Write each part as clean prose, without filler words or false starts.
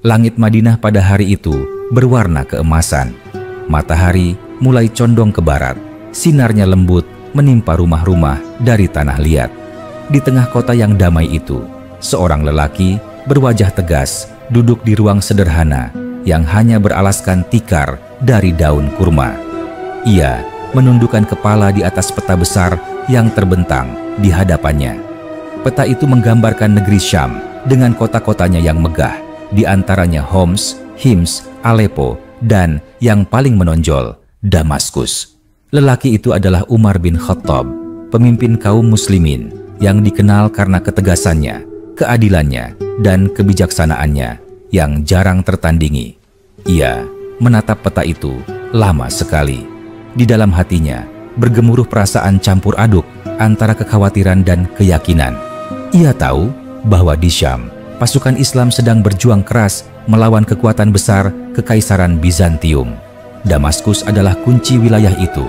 Langit Madinah pada hari itu berwarna keemasan. Matahari mulai condong ke barat. Sinarnya lembut menimpa rumah-rumah dari tanah liat. Di tengah kota yang damai itu, seorang lelaki berwajah tegas duduk di ruang sederhana yang hanya beralaskan tikar dari daun kurma. Ia menundukkan kepala di atas peta besar yang terbentang di hadapannya. Peta itu menggambarkan negeri Syam dengan kota-kotanya yang megah, di antaranya Homs, Hims, Aleppo, dan yang paling menonjol, Damaskus. Lelaki itu adalah Umar bin Khattab, pemimpin kaum muslimin yang dikenal karena ketegasannya, keadilannya, dan kebijaksanaannya yang jarang tertandingi. Ia menatap peta itu lama sekali. Di dalam hatinya bergemuruh perasaan campur aduk antara kekhawatiran dan keyakinan. Ia tahu bahwa di Syam, pasukan Islam sedang berjuang keras melawan kekuatan besar Kekaisaran Bizantium. Damaskus adalah kunci wilayah itu.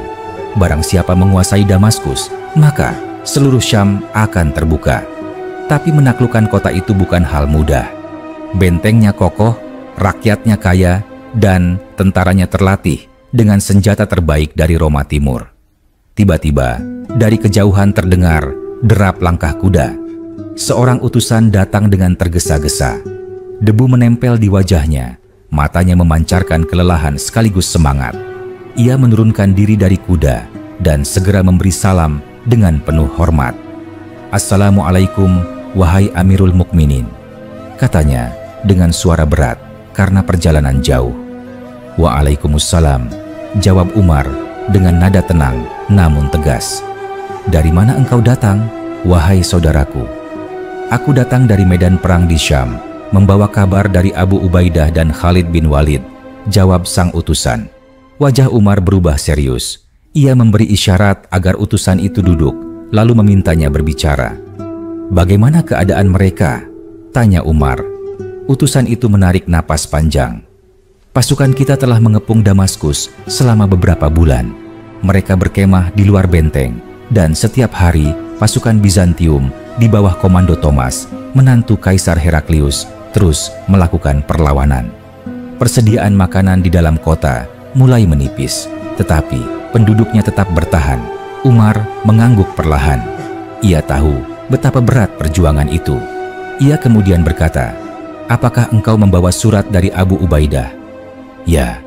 Barang siapa menguasai Damaskus, maka seluruh Syam akan terbuka. Tapi menaklukkan kota itu bukan hal mudah. Bentengnya kokoh, rakyatnya kaya, dan tentaranya terlatih dengan senjata terbaik dari Roma Timur. Tiba-tiba, dari kejauhan terdengar derap langkah kuda. Seorang utusan datang dengan tergesa-gesa. Debu menempel di wajahnya, matanya memancarkan kelelahan sekaligus semangat. Ia menurunkan diri dari kuda dan segera memberi salam dengan penuh hormat. "Assalamualaikum, wahai Amirul Mukminin," katanya dengan suara berat karena perjalanan jauh. "Waalaikumsalam," jawab Umar dengan nada tenang namun tegas. "Dari mana engkau datang, wahai saudaraku?" "Aku datang dari medan perang di Syam, membawa kabar dari Abu Ubaidah dan Khalid bin Walid," jawab sang utusan. Wajah Umar berubah serius. Ia memberi isyarat agar utusan itu duduk, lalu memintanya berbicara. "Bagaimana keadaan mereka?" tanya Umar. Utusan itu menarik napas panjang. "Pasukan kita telah mengepung Damaskus selama beberapa bulan. Mereka berkemah di luar benteng, dan setiap hari pasukan Bizantium di bawah komando Thomas, menantu Kaisar Heraklius, terus melakukan perlawanan. Persediaan makanan di dalam kota mulai menipis, tetapi penduduknya tetap bertahan." Umar mengangguk perlahan. Ia tahu betapa berat perjuangan itu. Ia kemudian berkata, "Apakah engkau membawa surat dari Abu Ubaidah?" "Ya,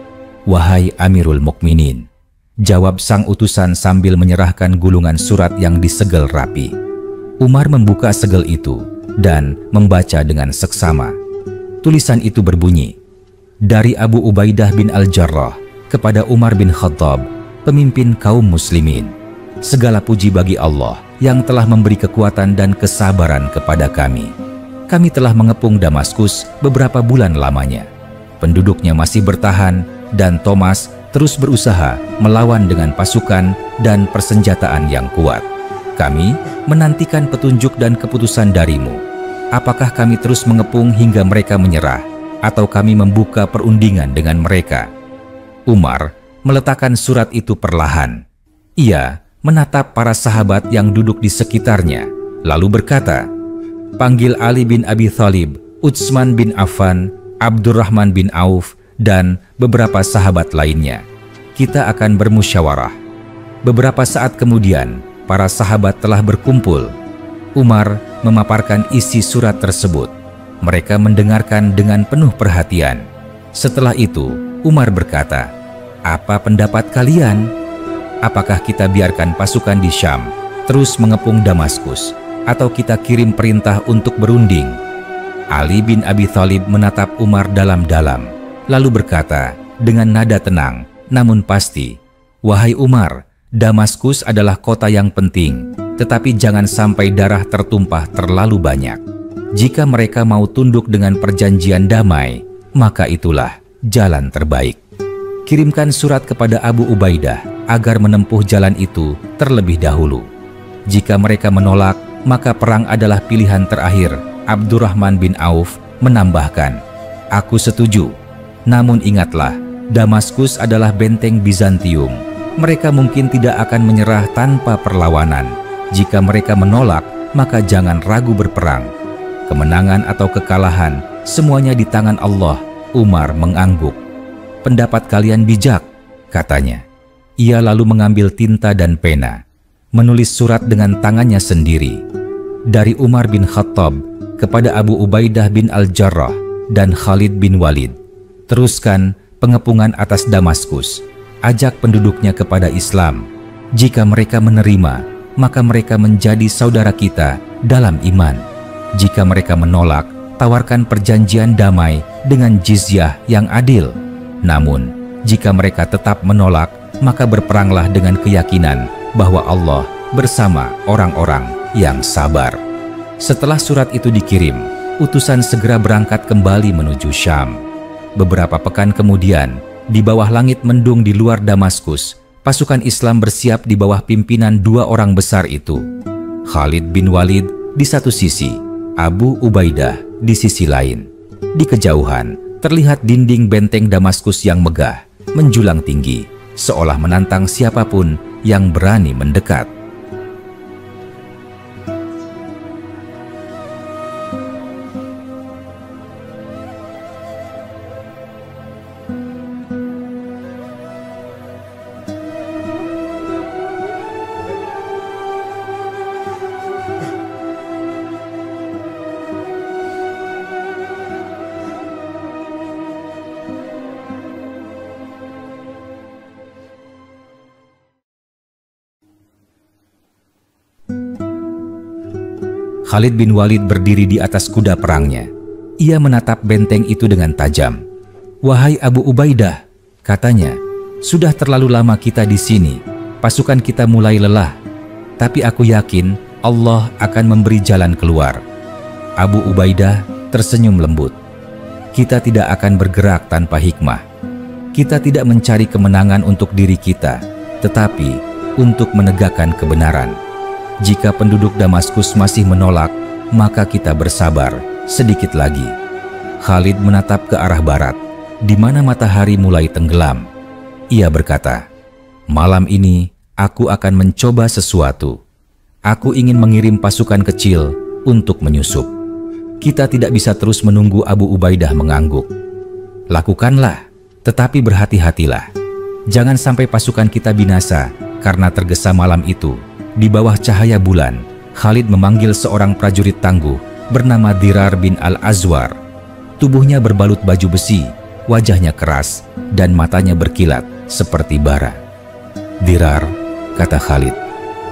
wahai Amirul Mukminin," jawab sang utusan sambil menyerahkan gulungan surat yang disegel rapi. Umar membuka segel itu dan membaca dengan seksama. Tulisan itu berbunyi, "Dari Abu Ubaidah bin Al-Jarrah kepada Umar bin Khattab, pemimpin kaum muslimin. Segala puji bagi Allah yang telah memberi kekuatan dan kesabaran kepada kami. Kami telah mengepung Damaskus beberapa bulan lamanya. Penduduknya masih bertahan dan Thomas terus berusaha melawan dengan pasukan dan persenjataan yang kuat. Kami menantikan petunjuk dan keputusan darimu. Apakah kami terus mengepung hingga mereka menyerah, atau kami membuka perundingan dengan mereka?" Umar meletakkan surat itu perlahan. Ia menatap para sahabat yang duduk di sekitarnya, lalu berkata, "Panggil Ali bin Abi Thalib, Utsman bin Affan, Abdurrahman bin Auf, dan beberapa sahabat lainnya. Kita akan bermusyawarah." Beberapa saat kemudian, para sahabat telah berkumpul. Umar memaparkan isi surat tersebut. Mereka mendengarkan dengan penuh perhatian. Setelah itu, Umar berkata, "Apa pendapat kalian? Apakah kita biarkan pasukan di Syam terus mengepung Damaskus, atau kita kirim perintah untuk berunding?" Ali bin Abi Thalib menatap Umar dalam-dalam, lalu berkata dengan nada tenang namun pasti, "Wahai Umar, Damaskus adalah kota yang penting, tetapi jangan sampai darah tertumpah terlalu banyak. Jika mereka mau tunduk dengan perjanjian damai, maka itulah jalan terbaik. Kirimkan surat kepada Abu Ubaidah agar menempuh jalan itu terlebih dahulu. Jika mereka menolak, maka perang adalah pilihan terakhir." Abdurrahman bin Auf menambahkan, "Aku setuju. Namun ingatlah, Damaskus adalah benteng Bizantium. Mereka mungkin tidak akan menyerah tanpa perlawanan. Jika mereka menolak, maka jangan ragu berperang. Kemenangan atau kekalahan semuanya di tangan Allah. Umar mengangguk. Pendapat kalian bijak, katanya. Ia lalu mengambil tinta dan pena, menulis surat dengan tangannya sendiri. Dari Umar bin Khattab kepada Abu Ubaidah bin Al-Jarrah dan Khalid bin Walid. Teruskan pengepungan atas Damaskus. Ajak penduduknya kepada Islam. Jika mereka menerima, maka mereka menjadi saudara kita dalam iman. Jika mereka menolak, tawarkan perjanjian damai dengan jizyah yang adil. Namun, jika mereka tetap menolak, maka berperanglah dengan keyakinan bahwa Allah bersama orang-orang yang sabar. Setelah surat itu dikirim, utusan segera berangkat kembali menuju Syam. Beberapa pekan kemudian, di bawah langit mendung di luar Damaskus, pasukan Islam bersiap di bawah pimpinan dua orang besar itu. Khalid bin Walid di satu sisi, Abu Ubaidah di sisi lain. Di kejauhan, terlihat dinding benteng Damaskus yang megah, menjulang tinggi, seolah menantang siapapun yang berani mendekat. Khalid bin Walid berdiri di atas kuda perangnya. Ia menatap benteng itu dengan tajam. "Wahai Abu Ubaidah," katanya, "sudah terlalu lama kita di sini. Pasukan kita mulai lelah. Tapi aku yakin Allah akan memberi jalan keluar." Abu Ubaidah tersenyum lembut. "Kita tidak akan bergerak tanpa hikmah. Kita tidak mencari kemenangan untuk diri kita, tetapi untuk menegakkan kebenaran. Jika penduduk Damaskus masih menolak, maka kita bersabar sedikit lagi." Khalid menatap ke arah barat, di mana matahari mulai tenggelam. Ia berkata, "Malam ini aku akan mencoba sesuatu. Aku ingin mengirim pasukan kecil untuk menyusup." Kita tidak bisa terus menunggu. Abu Ubaidah mengangguk. "Lakukanlah, tetapi berhati-hatilah. Jangan sampai pasukan kita binasa karena tergesa." Malam itu, di bawah cahaya bulan, Khalid memanggil seorang prajurit tangguh bernama Dirar bin Al-Azwar. Tubuhnya berbalut baju besi, wajahnya keras, dan matanya berkilat seperti bara. "Dirar," kata Khalid,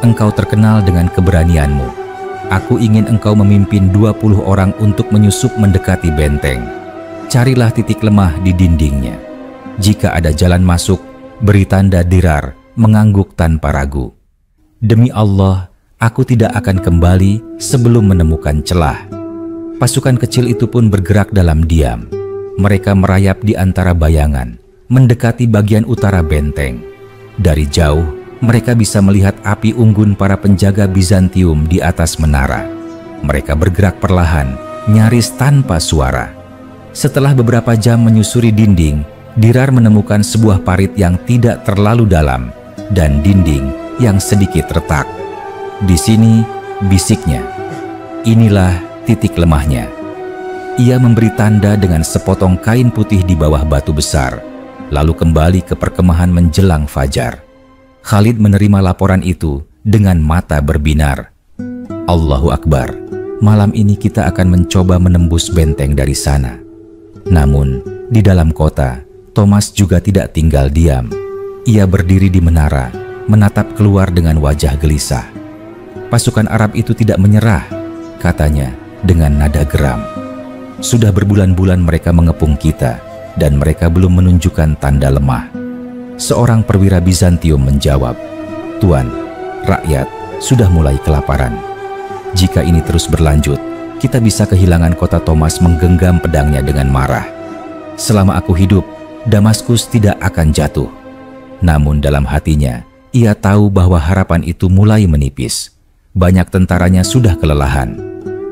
"engkau terkenal dengan keberanianmu. Aku ingin engkau memimpin 20 orang untuk menyusup mendekati benteng. Carilah titik lemah di dindingnya. Jika ada jalan masuk, beri tanda." Dirar mengangguk tanpa ragu. "Demi Allah, aku tidak akan kembali sebelum menemukan celah." Pasukan kecil itu pun bergerak dalam diam. Mereka merayap di antara bayangan, mendekati bagian utara benteng. Dari jauh, mereka bisa melihat api unggun para penjaga Bizantium di atas menara. Mereka bergerak perlahan, nyaris tanpa suara. Setelah beberapa jam menyusuri dinding, Dirar menemukan sebuah parit yang tidak terlalu dalam dan dinding yang sedikit retak. "Di sini," bisiknya, "inilah titik lemahnya." Ia memberi tanda dengan sepotong kain putih di bawah batu besar, lalu kembali ke perkemahan menjelang fajar. Khalid menerima laporan itu dengan mata berbinar. "Allahu Akbar, malam ini kita akan mencoba menembus benteng dari sana." Namun, di dalam kota, Thomas juga tidak tinggal diam. Ia berdiri di menara, menatap keluar dengan wajah gelisah. "Pasukan Arab itu tidak menyerah," katanya dengan nada geram. "Sudah berbulan-bulan mereka mengepung kita, dan mereka belum menunjukkan tanda lemah." Seorang perwira Bizantium menjawab, "Tuan, rakyat sudah mulai kelaparan. Jika ini terus berlanjut, kita bisa kehilangan kota." Thomas menggenggam pedangnya dengan marah. "Selama aku hidup, Damaskus tidak akan jatuh." Namun dalam hatinya, ia tahu bahwa harapan itu mulai menipis. Banyak tentaranya sudah kelelahan.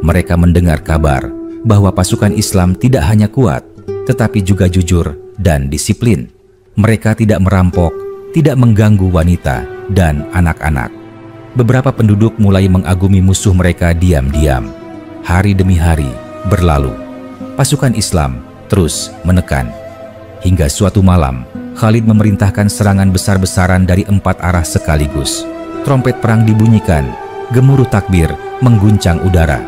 Mereka mendengar kabar bahwa pasukan Islam tidak hanya kuat, tetapi juga jujur dan disiplin. Mereka tidak merampok, tidak mengganggu wanita dan anak-anak. Beberapa penduduk mulai mengagumi musuh mereka diam-diam. Hari demi hari berlalu. pasukan Islam terus menekan. Hingga suatu malam, Khalid memerintahkan serangan besar-besaran dari 4 arah sekaligus. Trompet perang dibunyikan, gemuruh takbir mengguncang udara.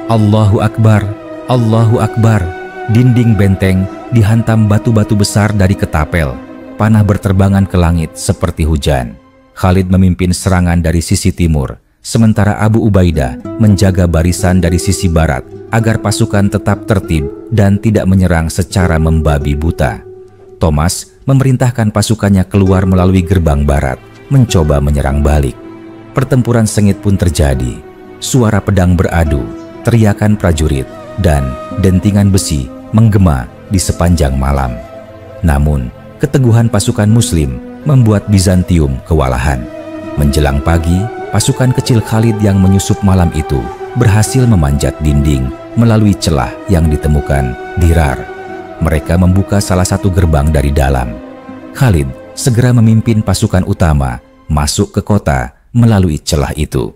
Allahu Akbar, Allahu Akbar. Dinding benteng dihantam batu-batu besar dari ketapel. Panah berterbangan ke langit seperti hujan. Khalid memimpin serangan dari sisi timur, sementara Abu Ubaidah menjaga barisan dari sisi barat agar pasukan tetap tertib dan tidak menyerang secara membabi buta. Thomas memerintahkan pasukannya keluar melalui gerbang barat, mencoba menyerang balik. Pertempuran sengit pun terjadi. Suara pedang beradu, teriakan prajurit, dan dentingan besi menggema di sepanjang malam. Namun, keteguhan pasukan Muslim membuat Bizantium kewalahan. Menjelang pagi, pasukan kecil Khalid yang menyusup malam itu berhasil memanjat dinding melalui celah yang ditemukan di Rar. Mereka membuka salah satu gerbang dari dalam. Khalid segera memimpin pasukan utama masuk ke kota melalui celah itu.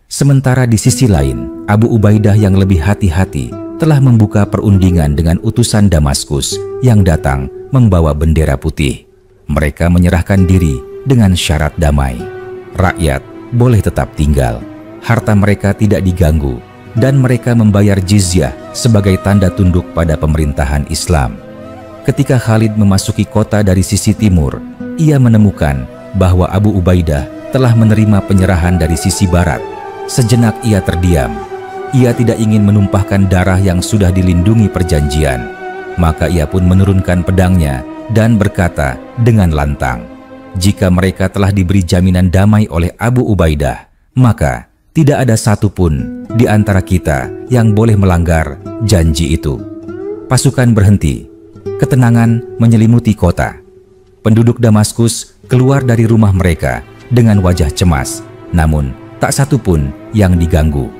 Sementara di sisi lain, Abu Ubaidah yang lebih hati-hati telah membuka perundingan dengan utusan Damaskus yang datang membawa bendera putih. Mereka menyerahkan diri dengan syarat damai. Rakyat boleh tetap tinggal, harta mereka tidak diganggu, dan mereka membayar jizyah sebagai tanda tunduk pada pemerintahan Islam. Ketika Khalid memasuki kota dari sisi timur, ia menemukan bahwa Abu Ubaidah telah menerima penyerahan dari sisi barat. Sejenak ia terdiam. Ia tidak ingin menumpahkan darah yang sudah dilindungi perjanjian. Maka ia pun menurunkan pedangnya dan berkata dengan lantang, "Jika mereka telah diberi jaminan damai oleh Abu Ubaidah, maka tidak ada satupun di antara kita yang boleh melanggar janji itu." Pasukan berhenti. Ketenangan menyelimuti kota. Penduduk Damaskus keluar dari rumah mereka dengan wajah cemas, namun tak satupun yang diganggu.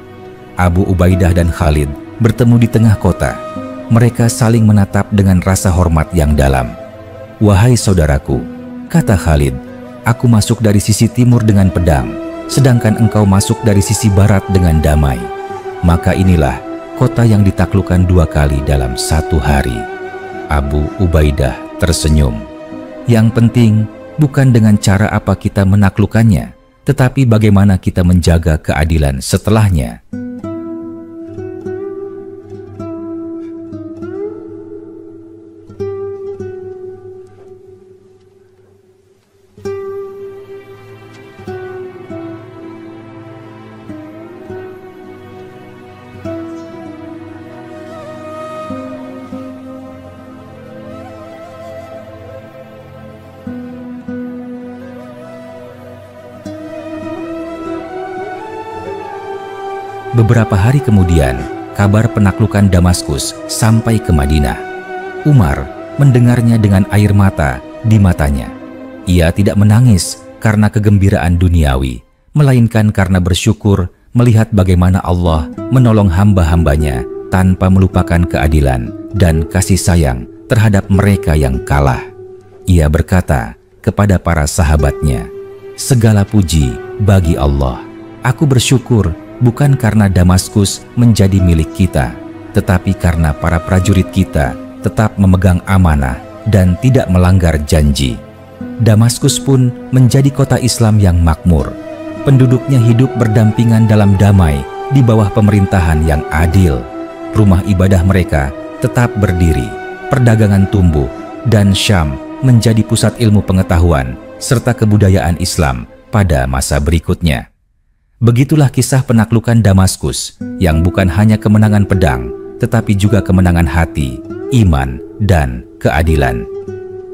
Abu Ubaidah dan Khalid bertemu di tengah kota. Mereka saling menatap dengan rasa hormat yang dalam. "Wahai saudaraku," kata Khalid, "aku masuk dari sisi timur dengan pedang, sedangkan engkau masuk dari sisi barat dengan damai. Maka inilah kota yang ditaklukkan 2 kali dalam 1 hari." Abu Ubaidah tersenyum. "Yang penting bukan dengan cara apa kita menaklukkannya, tetapi bagaimana kita menjaga keadilan setelahnya." Beberapa hari kemudian, kabar penaklukan Damaskus sampai ke Madinah. Umar mendengarnya dengan air mata di matanya. Ia tidak menangis karena kegembiraan duniawi, melainkan karena bersyukur melihat bagaimana Allah menolong hamba-hambanya tanpa melupakan keadilan dan kasih sayang terhadap mereka yang kalah. Ia berkata kepada para sahabatnya, "Segala puji bagi Allah. Aku bersyukur bukan karena Damaskus menjadi milik kita, tetapi karena para prajurit kita tetap memegang amanah dan tidak melanggar janji. Damaskus pun menjadi kota Islam yang makmur. Penduduknya hidup berdampingan dalam damai di bawah pemerintahan yang adil. Rumah ibadah mereka tetap berdiri, perdagangan tumbuh, dan Syam menjadi pusat ilmu pengetahuan serta kebudayaan Islam pada masa berikutnya." Begitulah kisah penaklukan Damaskus yang bukan hanya kemenangan pedang, tetapi juga kemenangan hati, iman, dan keadilan.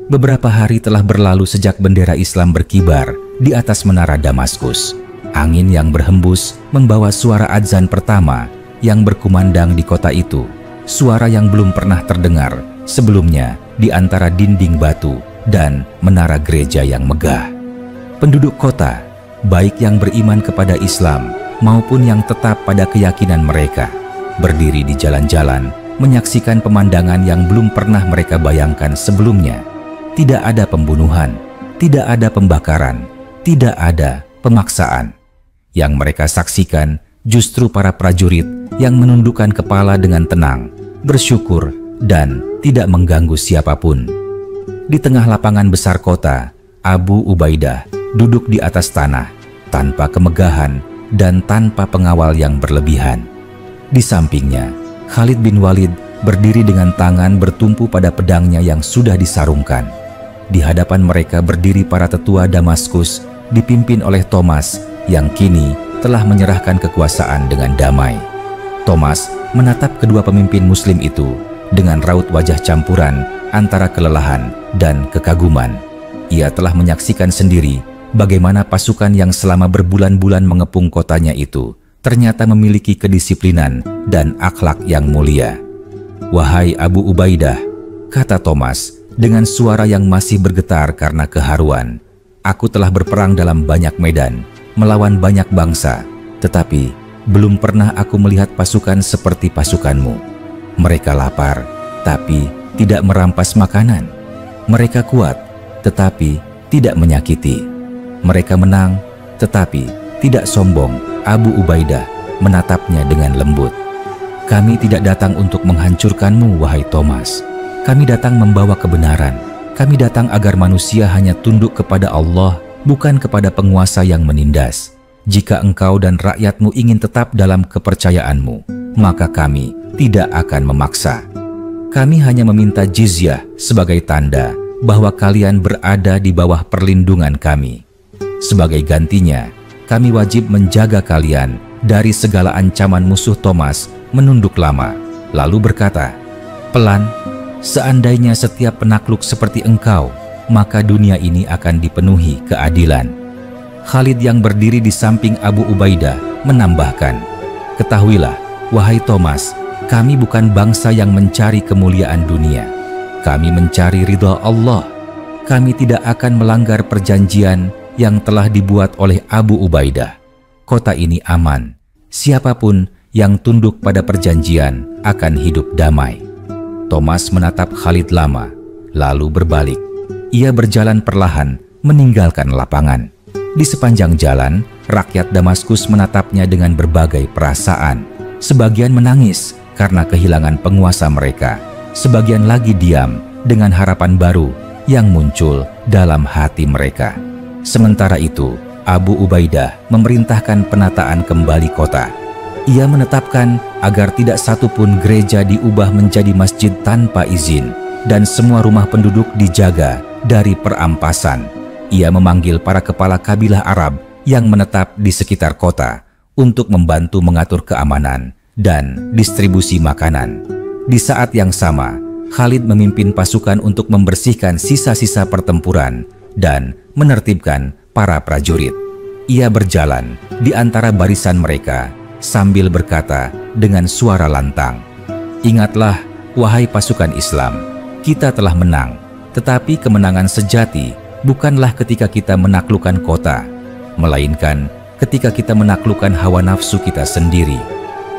Beberapa hari telah berlalu sejak bendera Islam berkibar di atas menara Damaskus. Angin yang berhembus membawa suara adzan pertama yang berkumandang di kota itu, suara yang belum pernah terdengar sebelumnya di antara dinding batu dan menara gereja yang megah. Penduduk kota, baik yang beriman kepada Islam maupun yang tetap pada keyakinan mereka, berdiri di jalan-jalan menyaksikan pemandangan yang belum pernah mereka bayangkan sebelumnya. Tidak ada pembunuhan, tidak ada pembakaran, tidak ada pemaksaan. Yang mereka saksikan justru para prajurit yang menundukkan kepala dengan tenang, bersyukur, dan tidak mengganggu siapapun. Di tengah lapangan besar kota, Abu Ubaidah duduk di atas tanah, tanpa kemegahan dan tanpa pengawal yang berlebihan. Di sampingnya, Khalid bin Walid berdiri dengan tangan bertumpu pada pedangnya yang sudah disarungkan. Di hadapan mereka berdiri para tetua Damaskus, dipimpin oleh Thomas yang kini telah menyerahkan kekuasaan dengan damai. Thomas menatap kedua pemimpin muslim itu dengan raut wajah campuran antara kelelahan dan kekaguman. Ia telah menyaksikan sendiri bagaimana pasukan yang selama berbulan-bulan mengepung kotanya itu ternyata memiliki kedisiplinan dan akhlak yang mulia. "Wahai Abu Ubaidah," kata Thomas dengan suara yang masih bergetar karena keharuan, "aku telah berperang dalam banyak medan, melawan banyak bangsa, tetapi belum pernah aku melihat pasukan seperti pasukanmu. Mereka lapar, tapi tidak merampas makanan. Mereka kuat, tetapi tidak menyakiti. Mereka menang, tetapi tidak sombong." Abu Ubaidah menatapnya dengan lembut. "Kami tidak datang untuk menghancurkanmu, wahai Thomas. Kami datang membawa kebenaran. Kami datang agar manusia hanya tunduk kepada Allah, bukan kepada penguasa yang menindas. Jika engkau dan rakyatmu ingin tetap dalam kepercayaanmu, maka kami tidak akan memaksa. Kami hanya meminta jizyah sebagai tanda bahwa kalian berada di bawah perlindungan kami. Sebagai gantinya, kami wajib menjaga kalian dari segala ancaman." Musuh Thomas menunduk lama, lalu berkata, "Pelan, seandainya setiap penakluk seperti engkau, maka dunia ini akan dipenuhi keadilan." Khalid yang berdiri di samping Abu Ubaidah menambahkan, "Ketahuilah, wahai Thomas, kami bukan bangsa yang mencari kemuliaan dunia. Kami mencari ridha Allah. Kami tidak akan melanggar perjanjian yang telah dibuat oleh Abu Ubaidah. Kota ini aman. Siapapun yang tunduk pada perjanjian akan hidup damai." Thomas menatap Khalid lama, lalu berbalik. Ia berjalan perlahan, meninggalkan lapangan. Di sepanjang jalan, rakyat Damaskus menatapnya dengan berbagai perasaan. Sebagian menangis karena kehilangan penguasa mereka. Sebagian lagi diam dengan harapan baru yang muncul dalam hati mereka. Sementara itu, Abu Ubaidah memerintahkan penataan kembali kota. Ia menetapkan agar tidak satu pun gereja diubah menjadi masjid tanpa izin, dan semua rumah penduduk dijaga dari perampasan. Ia memanggil para kepala kabilah Arab yang menetap di sekitar kota untuk membantu mengatur keamanan dan distribusi makanan. Di saat yang sama, Khalid memimpin pasukan untuk membersihkan sisa-sisa pertempuran dan menertibkan para prajurit. Ia berjalan di antara barisan mereka sambil berkata dengan suara lantang, "Ingatlah, wahai pasukan Islam, kita telah menang, tetapi kemenangan sejati bukanlah ketika kita menaklukkan kota, melainkan ketika kita menaklukkan hawa nafsu kita sendiri.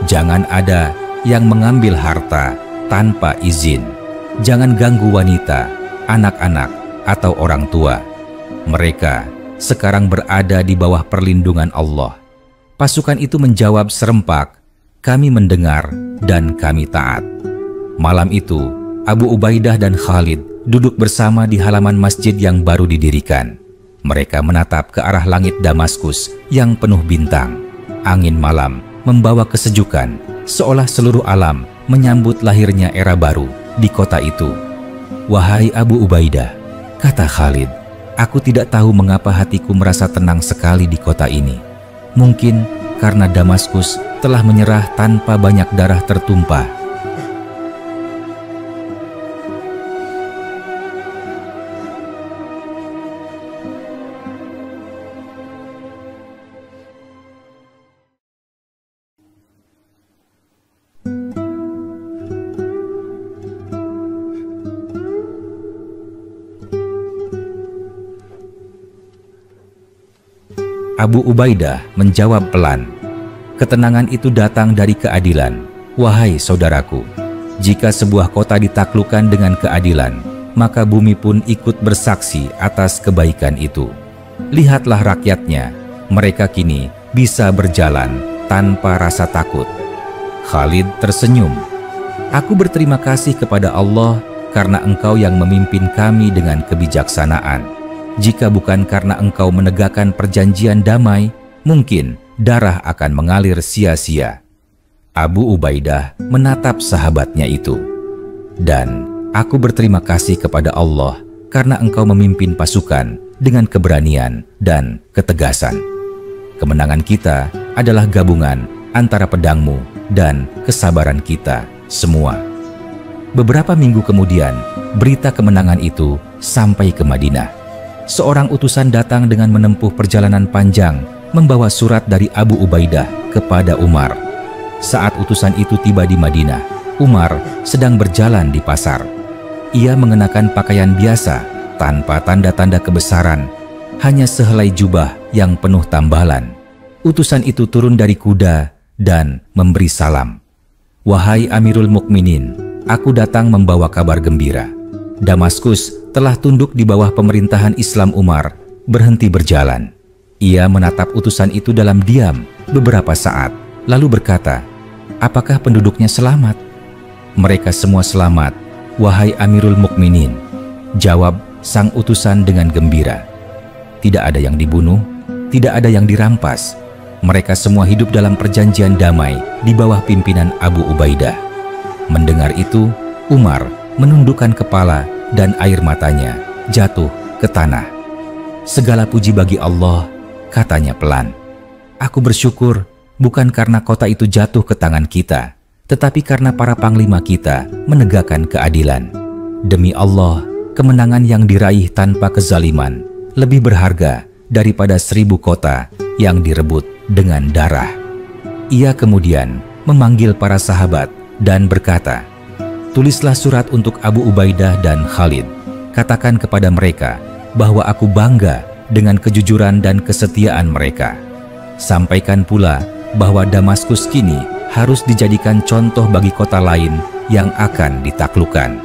Jangan ada yang mengambil harta tanpa izin. Jangan ganggu wanita, anak-anak, atau orang tua. Mereka sekarang berada di bawah perlindungan Allah." Pasukan itu menjawab serempak, "Kami mendengar dan kami taat." Malam itu, Abu Ubaidah dan Khalid duduk bersama di halaman masjid yang baru didirikan. Mereka menatap ke arah langit Damaskus yang penuh bintang. Angin malam membawa kesejukan, seolah seluruh alam menyambut lahirnya era baru di kota itu. "Wahai Abu Ubaidah," kata Khalid, "aku tidak tahu mengapa hatiku merasa tenang sekali di kota ini. Mungkin karena Damaskus telah menyerah tanpa banyak darah tertumpah." Abu Ubaidah menjawab pelan, "Ketenangan itu datang dari keadilan. Wahai saudaraku, jika sebuah kota ditaklukkan dengan keadilan, maka bumi pun ikut bersaksi atas kebaikan itu. Lihatlah rakyatnya, mereka kini bisa berjalan tanpa rasa takut." Khalid tersenyum. Aku berterima kasih kepada Allah karena Engkau yang memimpin kami dengan kebijaksanaan. Jika bukan karena Engkau menegakkan perjanjian damai, mungkin darah akan mengalir sia-sia." Abu Ubaidah menatap sahabatnya itu. "Dan aku berterima kasih kepada Allah karena Engkau memimpin pasukan dengan keberanian dan ketegasan. Kemenangan kita adalah gabungan antara pedangmu dan kesabaran kita semua." Beberapa minggu kemudian, berita kemenangan itu sampai ke Madinah. Seorang utusan datang dengan menempuh perjalanan panjang, membawa surat dari Abu Ubaidah kepada Umar. Saat utusan itu tiba di Madinah, Umar sedang berjalan di pasar. Ia mengenakan pakaian biasa, tanpa tanda-tanda kebesaran, hanya sehelai jubah yang penuh tambalan. Utusan itu turun dari kuda dan memberi salam. "Wahai Amirul Mukminin, aku datang membawa kabar gembira. Damaskus telah tunduk di bawah pemerintahan Islam Umar, berhenti berjalan." Ia menatap utusan itu dalam diam beberapa saat, lalu berkata, "Apakah penduduknya selamat?" "Mereka semua selamat, wahai Amirul Mukminin," jawab sang utusan dengan gembira. "Tidak ada yang dibunuh, tidak ada yang dirampas. Mereka semua hidup dalam perjanjian damai di bawah pimpinan Abu Ubaidah." Mendengar itu, Umar menundukkan kepala dan air matanya jatuh ke tanah. "Segala puji bagi Allah," katanya pelan. "Aku bersyukur bukan karena kota itu jatuh ke tangan kita, tetapi karena para panglima kita menegakkan keadilan. Demi Allah, kemenangan yang diraih tanpa kezaliman lebih berharga daripada 1000 kota yang direbut dengan darah." Ia kemudian memanggil para sahabat dan berkata, "Tulislah surat untuk Abu Ubaidah dan Khalid. Katakan kepada mereka bahwa aku bangga dengan kejujuran dan kesetiaan mereka. Sampaikan pula bahwa Damaskus kini harus dijadikan contoh bagi kota lain yang akan ditaklukkan.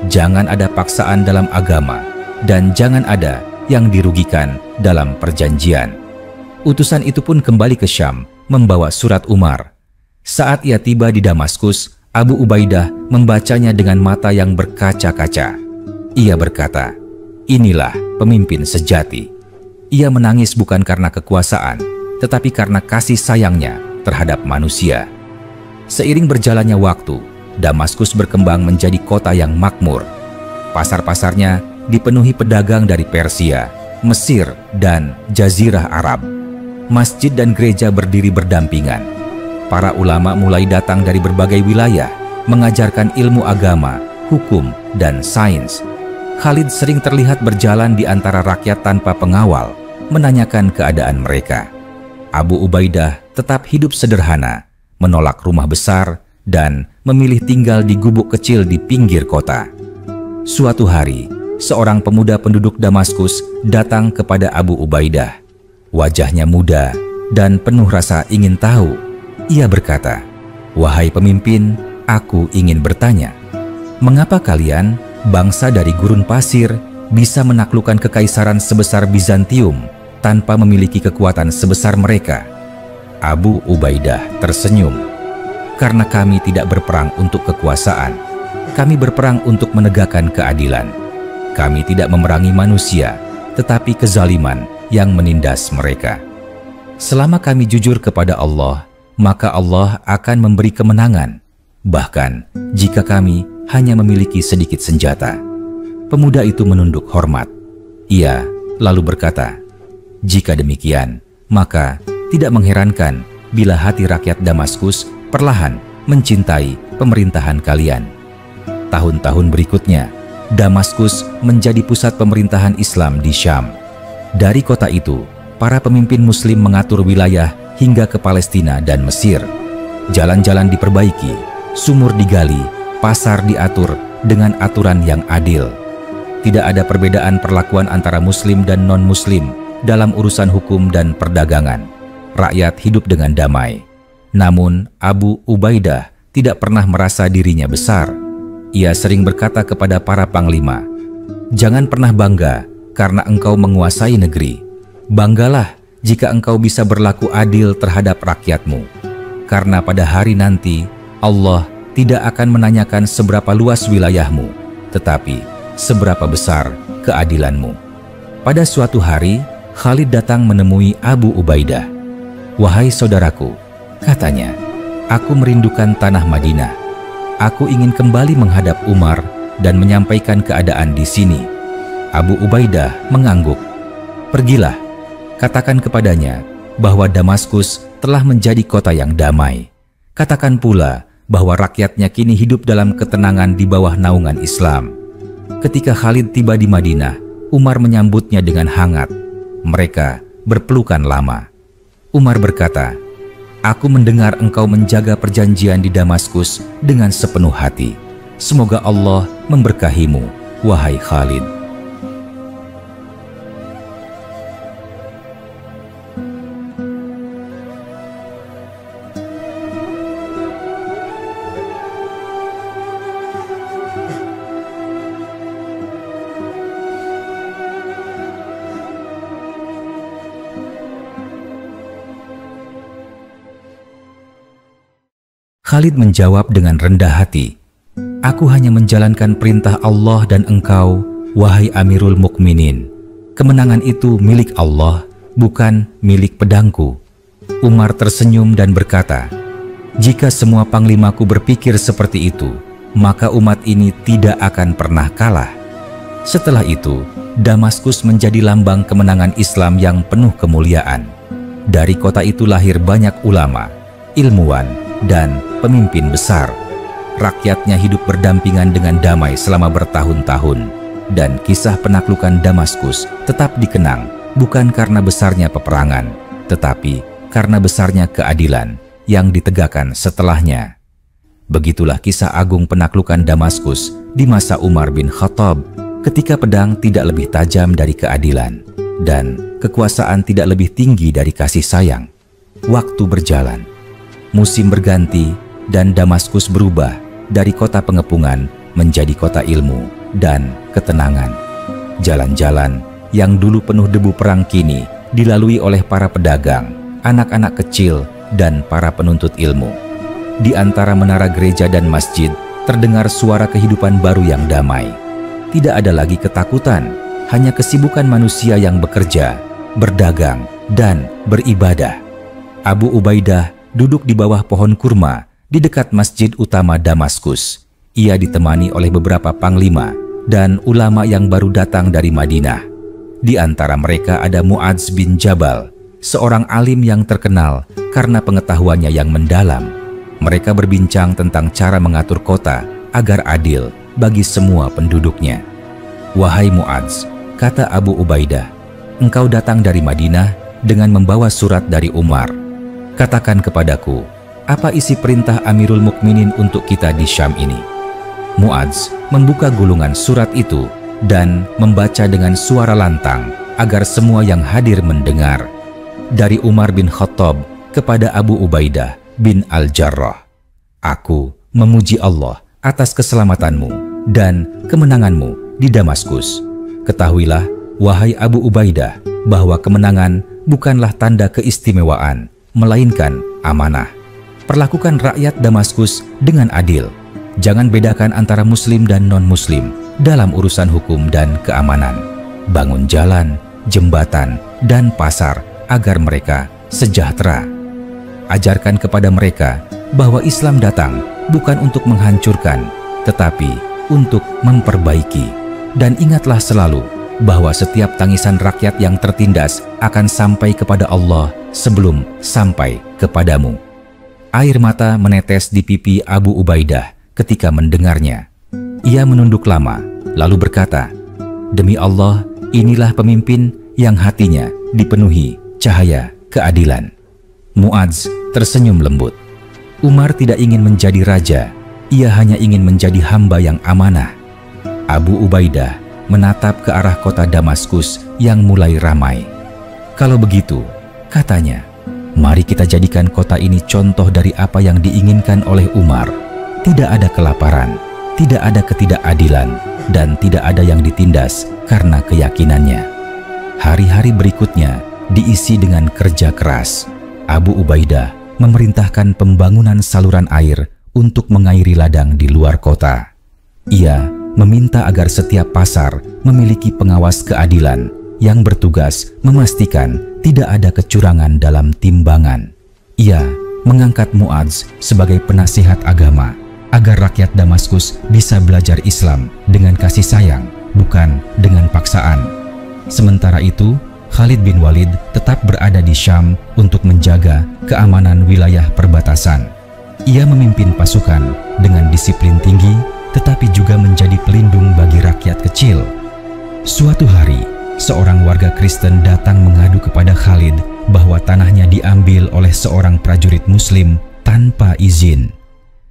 Jangan ada paksaan dalam agama, dan jangan ada yang dirugikan dalam perjanjian." Utusan itu pun kembali ke Syam membawa surat Umar. Saat ia tiba di Damaskus, Abu Ubaidah membacanya dengan mata yang berkaca-kaca. Ia berkata, "Inilah pemimpin sejati." Ia menangis bukan karena kekuasaan, tetapi karena kasih sayangnya terhadap manusia. Seiring berjalannya waktu, Damaskus berkembang menjadi kota yang makmur. Pasar-pasarnya dipenuhi pedagang dari Persia, Mesir, dan Jazirah Arab. Masjid dan gereja berdiri berdampingan. Para ulama mulai datang dari berbagai wilayah, mengajarkan ilmu agama, hukum, dan sains. Khalid sering terlihat berjalan di antara rakyat tanpa pengawal, menanyakan keadaan mereka. Abu Ubaidah tetap hidup sederhana, menolak rumah besar, dan memilih tinggal di gubuk kecil di pinggir kota. Suatu hari, seorang pemuda penduduk Damaskus datang kepada Abu Ubaidah. Wajahnya muda dan penuh rasa ingin tahu. Ia berkata, "Wahai pemimpin, aku ingin bertanya, mengapa kalian, bangsa dari gurun pasir, bisa menaklukkan kekaisaran sebesar Bizantium tanpa memiliki kekuatan sebesar mereka?" Abu Ubaidah tersenyum. "Karena kami tidak berperang untuk kekuasaan. Kami berperang untuk menegakkan keadilan. Kami tidak memerangi manusia, tetapi kezaliman yang menindas mereka. Selama kami jujur kepada Allah, maka Allah akan memberi kemenangan, bahkan jika kami hanya memiliki sedikit senjata." Pemuda itu menunduk hormat. Ia lalu berkata, "Jika demikian, maka tidak mengherankan bila hati rakyat Damaskus perlahan mencintai pemerintahan kalian." Tahun-tahun berikutnya, Damaskus menjadi pusat pemerintahan Islam di Syam. Dari kota itu, para pemimpin Muslim mengatur wilayah hingga ke Palestina dan Mesir. Jalan-jalan diperbaiki, sumur digali, pasar diatur dengan aturan yang adil. Tidak ada perbedaan perlakuan antara Muslim dan non-Muslim dalam urusan hukum dan perdagangan. Rakyat hidup dengan damai. Namun, Abu Ubaidah tidak pernah merasa dirinya besar. Ia sering berkata kepada para panglima, "Jangan pernah bangga karena engkau menguasai negeri. Banggalah jika engkau bisa berlaku adil terhadap rakyatmu. Karena pada hari nanti, Allah tidak akan menanyakan seberapa luas wilayahmu, tetapi seberapa besar keadilanmu. Pada suatu hari, Khalid datang menemui Abu Ubaidah. "Wahai saudaraku," katanya, "aku merindukan tanah Madinah. Aku ingin kembali menghadap Umar dan menyampaikan keadaan di sini." Abu Ubaidah mengangguk. "Pergilah, katakan kepadanya bahwa Damaskus telah menjadi kota yang damai. Katakan pula bahwa rakyatnya kini hidup dalam ketenangan di bawah naungan Islam." Ketika Khalid tiba di Madinah, Umar menyambutnya dengan hangat. Mereka berpelukan lama. Umar berkata, "Aku mendengar engkau menjaga perjanjian di Damaskus dengan sepenuh hati. Semoga Allah memberkahimu, wahai Khalid." Khalid menjawab dengan rendah hati, "Aku hanya menjalankan perintah Allah dan engkau, wahai Amirul Mukminin. Kemenangan itu milik Allah, bukan milik pedangku." Umar tersenyum dan berkata, "Jika semua panglimaku berpikir seperti itu, maka umat ini tidak akan pernah kalah." Setelah itu, Damaskus menjadi lambang kemenangan Islam yang penuh kemuliaan. Dari kota itu lahir banyak ulama, ilmuwan, dan pemimpin besar. Rakyatnya hidup berdampingan dengan damai selama bertahun-tahun, dan kisah penaklukan Damaskus tetap dikenang bukan karena besarnya peperangan, tetapi karena besarnya keadilan yang ditegakkan setelahnya. Begitulah kisah agung penaklukan Damaskus di masa Umar bin Khattab, ketika pedang tidak lebih tajam dari keadilan dan kekuasaan tidak lebih tinggi dari kasih sayang. Waktu berjalan, musim berganti, dan Damaskus berubah dari kota pengepungan menjadi kota ilmu dan ketenangan. Jalan-jalan yang dulu penuh debu perang kini dilalui oleh para pedagang, anak-anak kecil, dan para penuntut ilmu. Di antara menara gereja dan masjid terdengar suara kehidupan baru yang damai. Tidak ada lagi ketakutan, hanya kesibukan manusia yang bekerja, berdagang, dan beribadah. Abu Ubaidah duduk di bawah pohon kurma di dekat masjid utama Damaskus. Ia ditemani oleh beberapa panglima dan ulama yang baru datang dari Madinah. Di antara mereka ada Mu'adz bin Jabal, seorang alim yang terkenal karena pengetahuannya yang mendalam. Mereka berbincang tentang cara mengatur kota agar adil bagi semua penduduknya. "Wahai Mu'adz," kata Abu Ubaidah, "engkau datang dari Madinah dengan membawa surat dari Umar. Katakan kepadaku, apa isi perintah Amirul Mukminin untuk kita di Syam ini?" Mu'adz membuka gulungan surat itu dan membaca dengan suara lantang agar semua yang hadir mendengar. Dari Umar bin Khattab kepada Abu Ubaidah bin Al-Jarrah. "Aku memuji Allah atas keselamatanmu dan kemenanganmu di Damaskus. Ketahuilah, wahai Abu Ubaidah, bahwa kemenangan bukanlah tanda keistimewaan, melainkan amanah. Perlakukan rakyat Damaskus dengan adil. Jangan bedakan antara muslim dan non-muslim dalam urusan hukum dan keamanan. Bangun jalan, jembatan, dan pasar agar mereka sejahtera. Ajarkan kepada mereka bahwa Islam datang bukan untuk menghancurkan, tetapi untuk memperbaiki. Dan ingatlah selalu bahwa setiap tangisan rakyat yang tertindas akan sampai kepada Allah sebelum sampai kepadamu." Air mata menetes di pipi Abu Ubaidah ketika mendengarnya. Ia menunduk lama, lalu berkata, "Demi Allah, inilah pemimpin yang hatinya dipenuhi cahaya keadilan." Mu'adz tersenyum lembut. Umar tidak ingin menjadi raja, ia hanya ingin menjadi hamba yang amanah. Abu Ubaidah menatap ke arah kota Damaskus yang mulai ramai. "Kalau begitu," katanya, "mari kita jadikan kota ini contoh dari apa yang diinginkan oleh Umar. Tidak ada kelaparan, tidak ada ketidakadilan, dan tidak ada yang ditindas karena keyakinannya." Hari-hari berikutnya diisi dengan kerja keras. Abu Ubaidah memerintahkan pembangunan saluran air untuk mengairi ladang di luar kota. Ia meminta agar setiap pasar memiliki pengawas keadilan yang bertugas memastikan tidak ada kecurangan dalam timbangan. Ia mengangkat Muadz sebagai penasihat agama agar rakyat Damaskus bisa belajar Islam dengan kasih sayang, bukan dengan paksaan. Sementara itu, Khalid bin Walid tetap berada di Syam untuk menjaga keamanan wilayah perbatasan. Ia memimpin pasukan dengan disiplin tinggi, tetapi juga menjadi pelindung bagi rakyat kecil. Suatu hari, seorang warga Kristen datang mengadu kepada Khalid bahwa tanahnya diambil oleh seorang prajurit Muslim tanpa izin.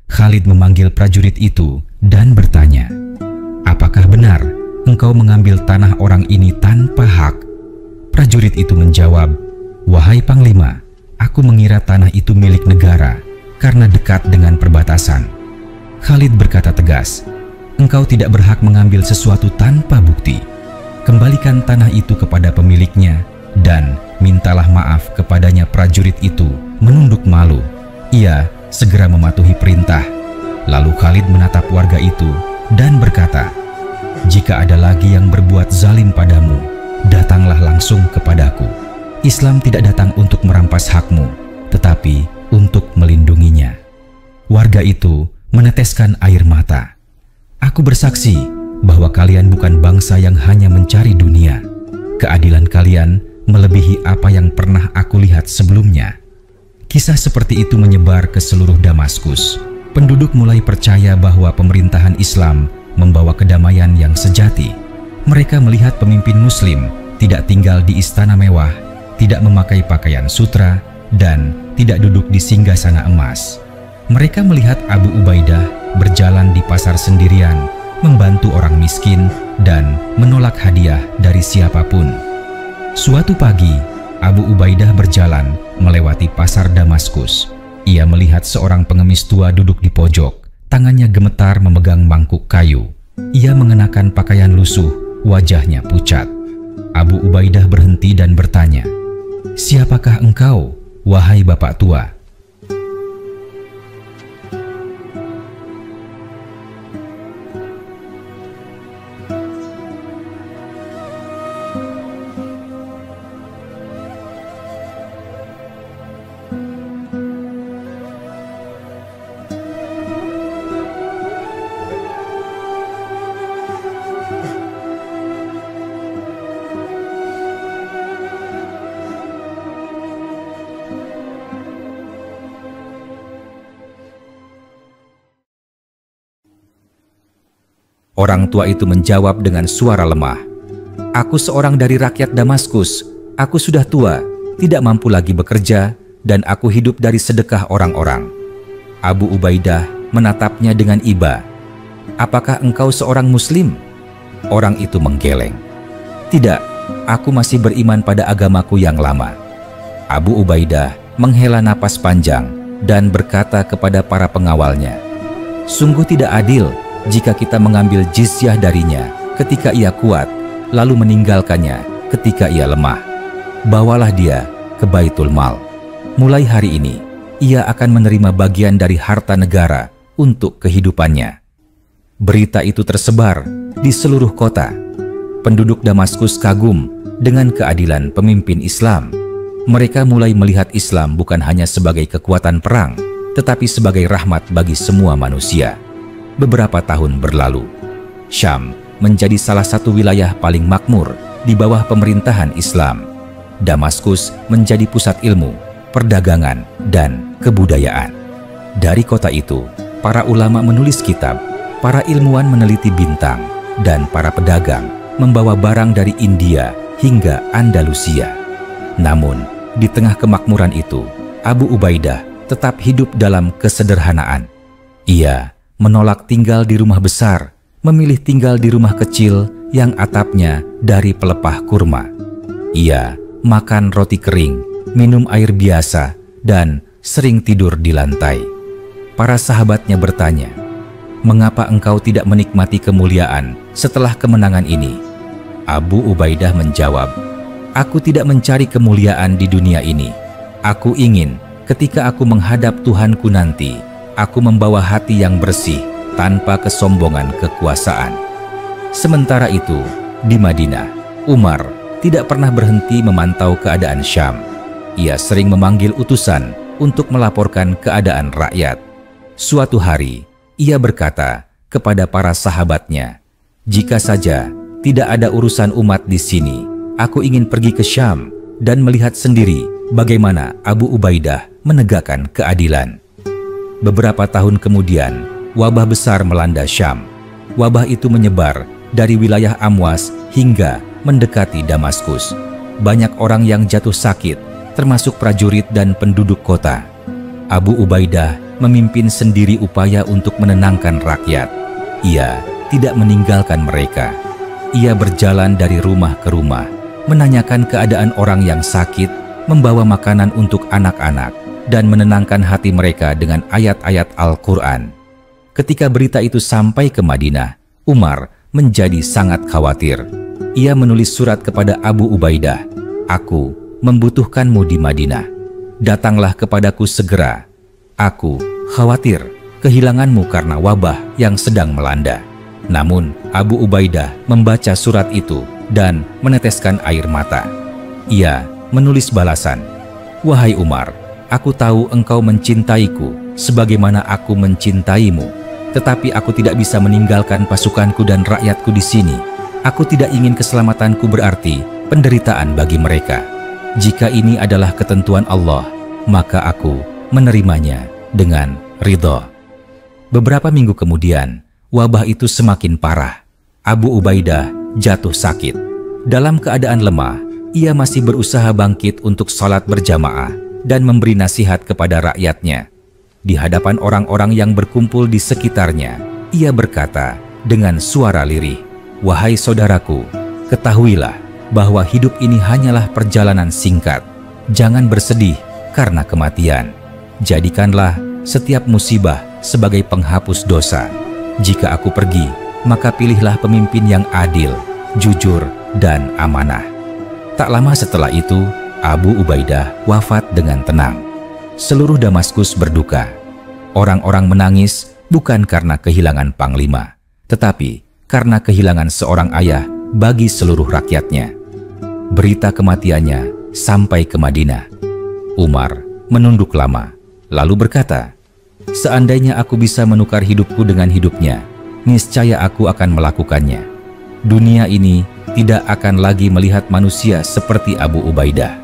Khalid memanggil prajurit itu dan bertanya, "Apakah benar engkau mengambil tanah orang ini tanpa hak?" Prajurit itu menjawab, "Wahai Panglima, aku mengira tanah itu milik negara karena dekat dengan perbatasan." Khalid berkata tegas, "Engkau tidak berhak mengambil sesuatu tanpa bukti. Kembalikan tanah itu kepada pemiliknya dan mintalah maaf kepadanya." Prajurit itu menunduk malu. Ia segera mematuhi perintah. Lalu Khalid menatap warga itu dan berkata, "Jika ada lagi yang berbuat zalim padamu, datanglah langsung kepadaku. Islam tidak datang untuk merampas hakmu, tetapi untuk melindunginya." Warga itu meneteskan air mata. "Aku bersaksi bahwa kalian bukan bangsa yang hanya mencari dunia. Keadilan kalian melebihi apa yang pernah aku lihat sebelumnya." Kisah seperti itu menyebar ke seluruh Damaskus. Penduduk mulai percaya bahwa pemerintahan Islam membawa kedamaian yang sejati. Mereka melihat pemimpin Muslim tidak tinggal di istana mewah, tidak memakai pakaian sutra, dan tidak duduk di singgasana emas. Mereka melihat Abu Ubaidah berjalan di pasar sendirian, membantu orang miskin, dan menolak hadiah dari siapapun. Suatu pagi, Abu Ubaidah berjalan melewati pasar Damaskus. Ia melihat seorang pengemis tua duduk di pojok, tangannya gemetar memegang mangkuk kayu. Ia mengenakan pakaian lusuh, wajahnya pucat. Abu Ubaidah berhenti dan bertanya, "Siapakah engkau, wahai bapak tua?" Orang tua itu menjawab dengan suara lemah, "Aku seorang dari rakyat Damaskus. Aku sudah tua, tidak mampu lagi bekerja, dan aku hidup dari sedekah orang-orang." Abu Ubaidah menatapnya dengan iba. "Apakah engkau seorang Muslim?" Orang itu menggeleng. "Tidak, aku masih beriman pada agamaku yang lama." Abu Ubaidah menghela napas panjang dan berkata kepada para pengawalnya, "Sungguh tidak adil jika kita mengambil jizyah darinya ketika ia kuat, lalu meninggalkannya ketika ia lemah. Bawalah dia ke Baitul Mal. Mulai hari ini, ia akan menerima bagian dari harta negara untuk kehidupannya." Berita itu tersebar di seluruh kota. Penduduk Damaskus kagum dengan keadilan pemimpin Islam. Mereka mulai melihat Islam bukan hanya sebagai kekuatan perang, tetapi sebagai rahmat bagi semua manusia. Beberapa tahun berlalu, Syam menjadi salah satu wilayah paling makmur di bawah pemerintahan Islam. Damaskus menjadi pusat ilmu, perdagangan, dan kebudayaan. Dari kota itu, para ulama menulis kitab, para ilmuwan meneliti bintang, dan para pedagang membawa barang dari India hingga Andalusia. Namun, di tengah kemakmuran itu, Abu Ubaidah tetap hidup dalam kesederhanaan. Ia menolak tinggal di rumah besar, memilih tinggal di rumah kecil yang atapnya dari pelepah kurma. Ia makan roti kering, minum air biasa, dan sering tidur di lantai. Para sahabatnya bertanya, "Mengapa engkau tidak menikmati kemuliaan setelah kemenangan ini?" Abu Ubaidah menjawab, "Aku tidak mencari kemuliaan di dunia ini. Aku ingin ketika aku menghadap Tuhanku nanti, aku membawa hati yang bersih tanpa kesombongan kekuasaan. Sementara itu, di Madinah, Umar tidak pernah berhenti memantau keadaan Syam. Ia sering memanggil utusan untuk melaporkan keadaan rakyat. Suatu hari, ia berkata kepada para sahabatnya, "Jika saja tidak ada urusan umat di sini, aku ingin pergi ke Syam dan melihat sendiri bagaimana Abu Ubaidah menegakkan keadilan." Beberapa tahun kemudian, wabah besar melanda Syam. Wabah itu menyebar dari wilayah Amwas hingga mendekati Damaskus. Banyak orang yang jatuh sakit, termasuk prajurit dan penduduk kota. Abu Ubaidah memimpin sendiri upaya untuk menenangkan rakyat. Ia tidak meninggalkan mereka. Ia berjalan dari rumah ke rumah, menanyakan keadaan orang yang sakit, membawa makanan untuk anak-anak, dan menenangkan hati mereka dengan ayat-ayat Al-Quran. Ketika berita itu sampai ke Madinah, Umar menjadi sangat khawatir. Ia menulis surat kepada Abu Ubaidah, "Aku membutuhkanmu di Madinah. Datanglah kepadaku segera. Aku khawatir kehilanganmu karena wabah yang sedang melanda." Namun Abu Ubaidah membaca surat itu dan meneteskan air mata. Ia menulis balasan, "Wahai Umar, aku tahu engkau mencintaiku sebagaimana aku mencintaimu, tetapi aku tidak bisa meninggalkan pasukanku dan rakyatku di sini. Aku tidak ingin keselamatanku berarti penderitaan bagi mereka. Jika ini adalah ketentuan Allah, maka aku menerimanya dengan ridho." Beberapa minggu kemudian, wabah itu semakin parah. Abu Ubaidah jatuh sakit. Dalam keadaan lemah, ia masih berusaha bangkit untuk salat berjamaah dan memberi nasihat kepada rakyatnya. Di hadapan orang-orang yang berkumpul di sekitarnya, ia berkata dengan suara lirih, "Wahai saudaraku, ketahuilah bahwa hidup ini hanyalah perjalanan singkat. Jangan bersedih karena kematian. Jadikanlah setiap musibah sebagai penghapus dosa. Jika aku pergi, maka pilihlah pemimpin yang adil, jujur, dan amanah." Tak lama setelah itu, Abu Ubaidah wafat dengan tenang. Seluruh Damaskus berduka. Orang-orang menangis bukan karena kehilangan panglima, tetapi karena kehilangan seorang ayah bagi seluruh rakyatnya. Berita kematiannya sampai ke Madinah. Umar menunduk lama, lalu berkata, "Seandainya aku bisa menukar hidupku dengan hidupnya, niscaya aku akan melakukannya. Dunia ini tidak akan lagi melihat manusia seperti Abu Ubaidah."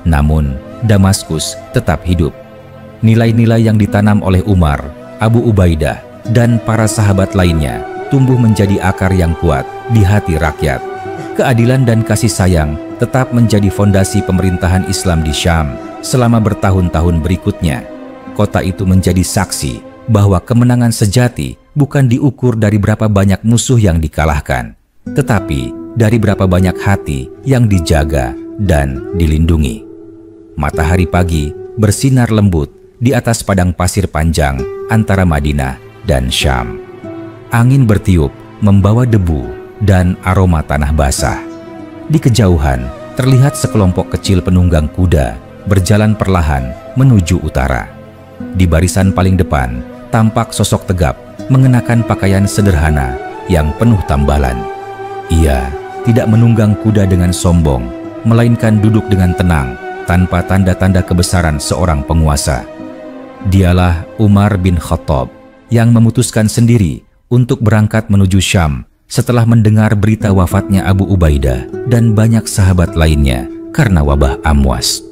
Namun, Damaskus tetap hidup. Nilai-nilai yang ditanam oleh Umar, Abu Ubaidah, dan para sahabat lainnya tumbuh menjadi akar yang kuat di hati rakyat. Keadilan dan kasih sayang tetap menjadi fondasi pemerintahan Islam di Syam selama bertahun-tahun berikutnya. Kota itu menjadi saksi bahwa kemenangan sejati bukan diukur dari berapa banyak musuh yang dikalahkan, tetapi dari berapa banyak hati yang dijaga dan dilindungi. Matahari pagi bersinar lembut di atas padang pasir panjang antara Madinah dan Syam. Angin bertiup membawa debu dan aroma tanah basah. Di kejauhan terlihat sekelompok kecil penunggang kuda berjalan perlahan menuju utara. Di barisan paling depan tampak sosok tegap mengenakan pakaian sederhana yang penuh tambalan. Ia tidak menunggang kuda dengan sombong, melainkan duduk dengan tenang tanpa tanda-tanda kebesaran seorang penguasa. Dialah Umar bin Khattab yang memutuskan sendiri untuk berangkat menuju Syam setelah mendengar berita wafatnya Abu Ubaidah dan banyak sahabat lainnya karena wabah Amwas.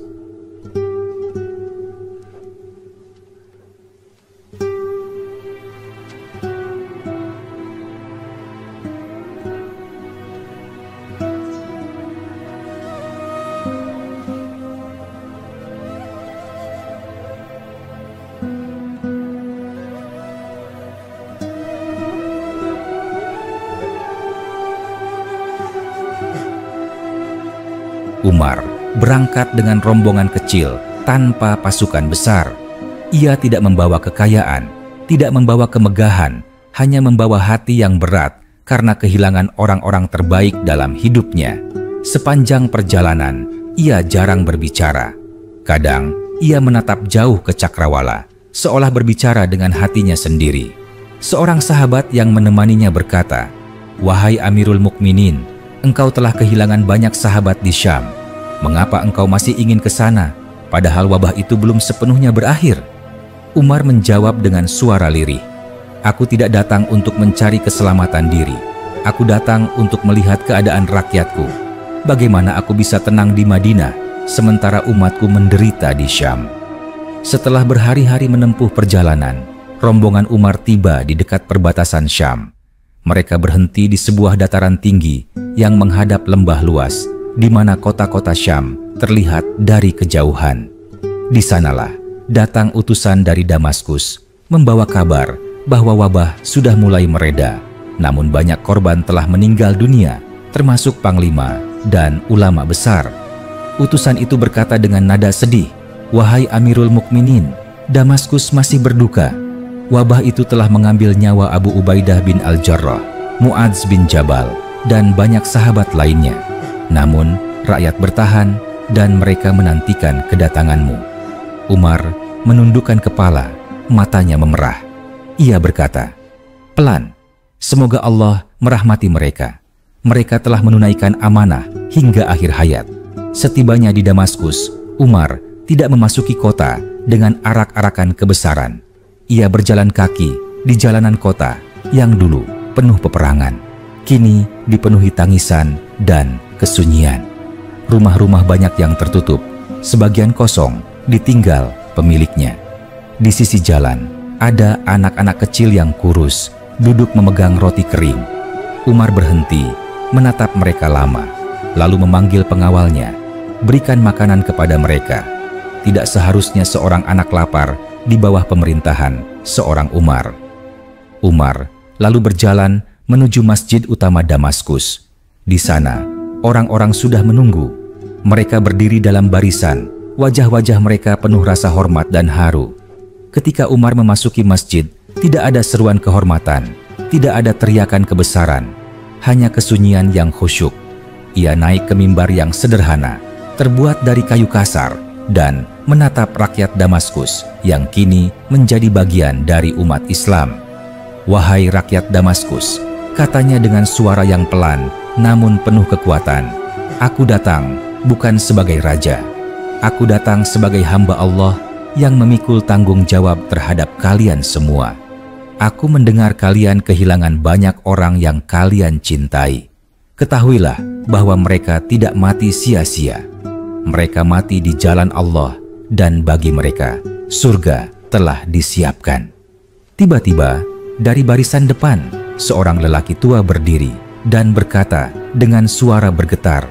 Umar berangkat dengan rombongan kecil tanpa pasukan besar. Ia tidak membawa kekayaan, tidak membawa kemegahan, hanya membawa hati yang berat karena kehilangan orang-orang terbaik dalam hidupnya. Sepanjang perjalanan, ia jarang berbicara. Kadang, ia menatap jauh ke cakrawala, seolah berbicara dengan hatinya sendiri. Seorang sahabat yang menemaninya berkata, "Wahai Amirul Mukminin, engkau telah kehilangan banyak sahabat di Syam. Mengapa engkau masih ingin ke sana, padahal wabah itu belum sepenuhnya berakhir?" Umar menjawab dengan suara lirih, "Aku tidak datang untuk mencari keselamatan diri. Aku datang untuk melihat keadaan rakyatku. Bagaimana aku bisa tenang di Madinah, sementara umatku menderita di Syam?" Setelah berhari-hari menempuh perjalanan, rombongan Umar tiba di dekat perbatasan Syam. Mereka berhenti di sebuah dataran tinggi yang menghadap lembah luas, di mana kota-kota Syam terlihat dari kejauhan. Di sanalah datang utusan dari Damaskus, membawa kabar bahwa wabah sudah mulai mereda, namun banyak korban telah meninggal dunia, termasuk panglima dan ulama besar. Utusan itu berkata dengan nada sedih, "Wahai Amirul Mukminin, Damaskus masih berduka. Wabah itu telah mengambil nyawa Abu Ubaidah bin Al-Jarrah, Mu'adz bin Jabal, dan banyak sahabat lainnya. Namun, rakyat bertahan dan mereka menantikan kedatanganmu." Umar menundukkan kepala, matanya memerah. Ia berkata, "Pelan, semoga Allah merahmati mereka. Mereka telah menunaikan amanah hingga akhir hayat." Setibanya di Damaskus, Umar tidak memasuki kota dengan arak-arakan kebesaran. Ia berjalan kaki di jalanan kota yang dulu penuh peperangan, kini dipenuhi tangisan dan kesunyian. Rumah-rumah banyak yang tertutup, sebagian kosong, ditinggal pemiliknya. Di sisi jalan, ada anak-anak kecil yang kurus, duduk memegang roti kering. Umar berhenti, menatap mereka lama, lalu memanggil pengawalnya, "Berikan makanan kepada mereka." Tidak seharusnya seorang anak lapar di bawah pemerintahan seorang Umar. Umar lalu berjalan menuju masjid utama Damaskus. Di sana, orang-orang sudah menunggu. Mereka berdiri dalam barisan, wajah-wajah mereka penuh rasa hormat dan haru. Ketika Umar memasuki masjid, tidak ada seruan kehormatan, tidak ada teriakan kebesaran, hanya kesunyian yang khusyuk. Ia naik ke mimbar yang sederhana, terbuat dari kayu kasar, dan menatap rakyat Damaskus yang kini menjadi bagian dari umat Islam. "Wahai rakyat Damaskus," katanya dengan suara yang pelan namun penuh kekuatan, "Aku datang bukan sebagai raja. Aku datang sebagai hamba Allah yang memikul tanggung jawab terhadap kalian semua. Aku mendengar kalian kehilangan banyak orang yang kalian cintai. Ketahuilah bahwa mereka tidak mati sia-sia. Mereka mati di jalan Allah, dan bagi mereka surga telah disiapkan." Tiba-tiba dari barisan depan, seorang lelaki tua berdiri dan berkata dengan suara bergetar,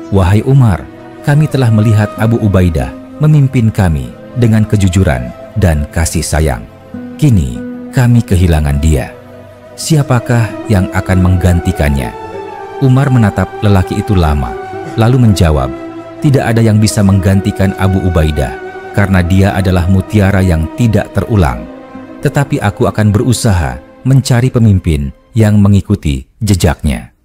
"Wahai Umar, kami telah melihat Abu Ubaidah memimpin kami dengan kejujuran dan kasih sayang. Kini kami kehilangan dia. Siapakah yang akan menggantikannya?" Umar menatap lelaki itu lama, lalu menjawab, "Tidak ada yang bisa menggantikan Abu Ubaidah, karena dia adalah mutiara yang tidak terulang. Tetapi aku akan berusaha mencari pemimpin yang mengikuti jejaknya."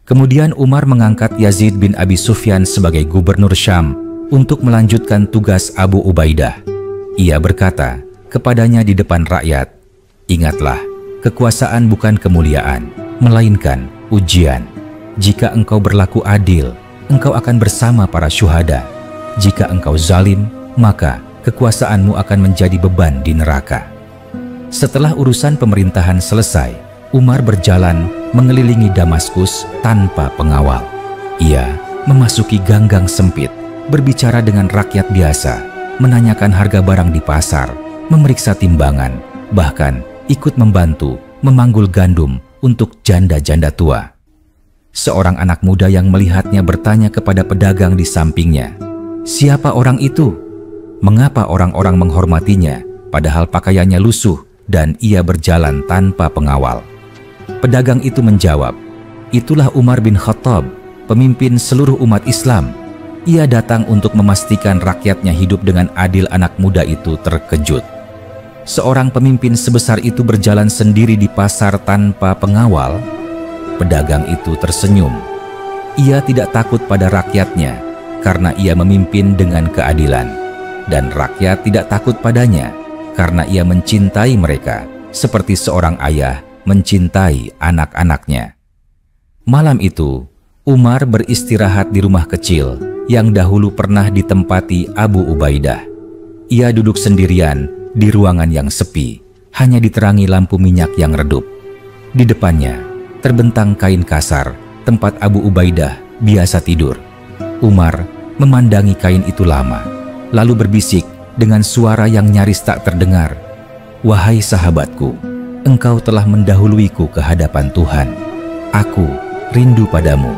Kemudian Umar mengangkat Yazid bin Abi Sufyan sebagai gubernur Syam untuk melanjutkan tugas Abu Ubaidah. Ia berkata kepadanya di depan rakyat, "Ingatlah, kekuasaan bukan kemuliaan, melainkan ujian. Jika engkau berlaku adil, engkau akan bersama para syuhada. Jika engkau zalim, maka kekuasaanmu akan menjadi beban di neraka." Setelah urusan pemerintahan selesai, Umar berjalan mengelilingi Damaskus tanpa pengawal. Ia memasuki gang-gang sempit, berbicara dengan rakyat biasa, menanyakan harga barang di pasar, memeriksa timbangan, bahkan ikut membantu memanggul gandum untuk janda-janda tua. Seorang anak muda yang melihatnya bertanya kepada pedagang di sampingnya, "Siapa orang itu? Mengapa orang-orang menghormatinya padahal pakaiannya lusuh dan ia berjalan tanpa pengawal?" Pedagang itu menjawab, "Itulah Umar bin Khattab, pemimpin seluruh umat Islam. Ia datang untuk memastikan rakyatnya hidup dengan adil." Anak muda itu terkejut. Seorang pemimpin sebesar itu berjalan sendiri di pasar tanpa pengawal? Pedagang itu tersenyum. Ia tidak takut pada rakyatnya karena ia memimpin dengan keadilan, dan rakyat tidak takut padanya karena ia mencintai mereka seperti seorang ayah mencintai anak-anaknya. Malam itu, Umar beristirahat di rumah kecil yang dahulu pernah ditempati Abu Ubaidah. Ia duduk sendirian di ruangan yang sepi, hanya diterangi lampu minyak yang redup. Di depannya, terbentang kain kasar tempat Abu Ubaidah biasa tidur. Umar memandangi kain itu lama, lalu berbisik dengan suara yang nyaris tak terdengar, "Wahai sahabatku, engkau telah mendahuluiku ke hadapan Tuhan. Aku rindu padamu.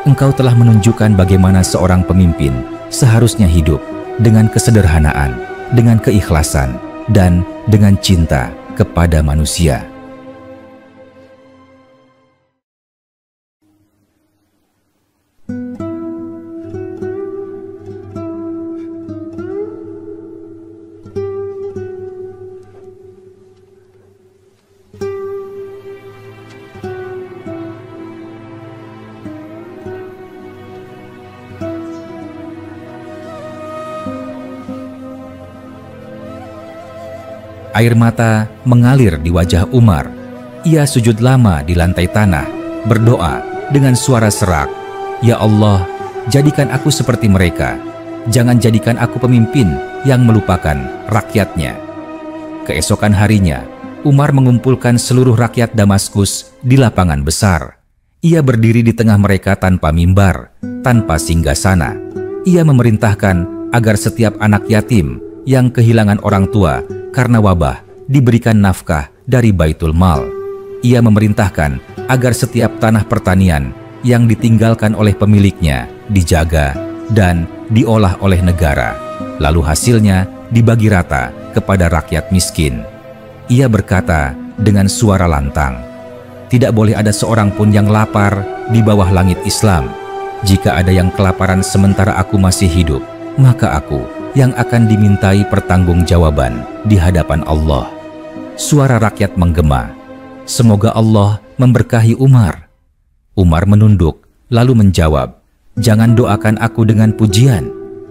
Engkau telah menunjukkan bagaimana seorang pemimpin seharusnya hidup dengan kesederhanaan, dengan keikhlasan, dan dengan cinta kepada manusia." Air mata mengalir di wajah Umar. Ia sujud lama di lantai tanah, berdoa dengan suara serak, "Ya Allah, jadikan aku seperti mereka. Jangan jadikan aku pemimpin yang melupakan rakyatnya." Keesokan harinya, Umar mengumpulkan seluruh rakyat Damaskus di lapangan besar. Ia berdiri di tengah mereka tanpa mimbar, tanpa singgasana. Ia memerintahkan agar setiap anak yatim yang kehilangan orang tua karena wabah diberikan nafkah dari Baitul Mal. Ia memerintahkan agar setiap tanah pertanian yang ditinggalkan oleh pemiliknya dijaga dan diolah oleh negara, lalu hasilnya dibagi rata kepada rakyat miskin. Ia berkata dengan suara lantang, "Tidak boleh ada seorang pun yang lapar di bawah langit Islam. Jika ada yang kelaparan sementara aku masih hidup, maka aku yang akan dimintai pertanggungjawaban di hadapan Allah." Suara rakyat menggema, "Semoga Allah memberkahi Umar." Umar menunduk lalu menjawab, "Jangan doakan aku dengan pujian.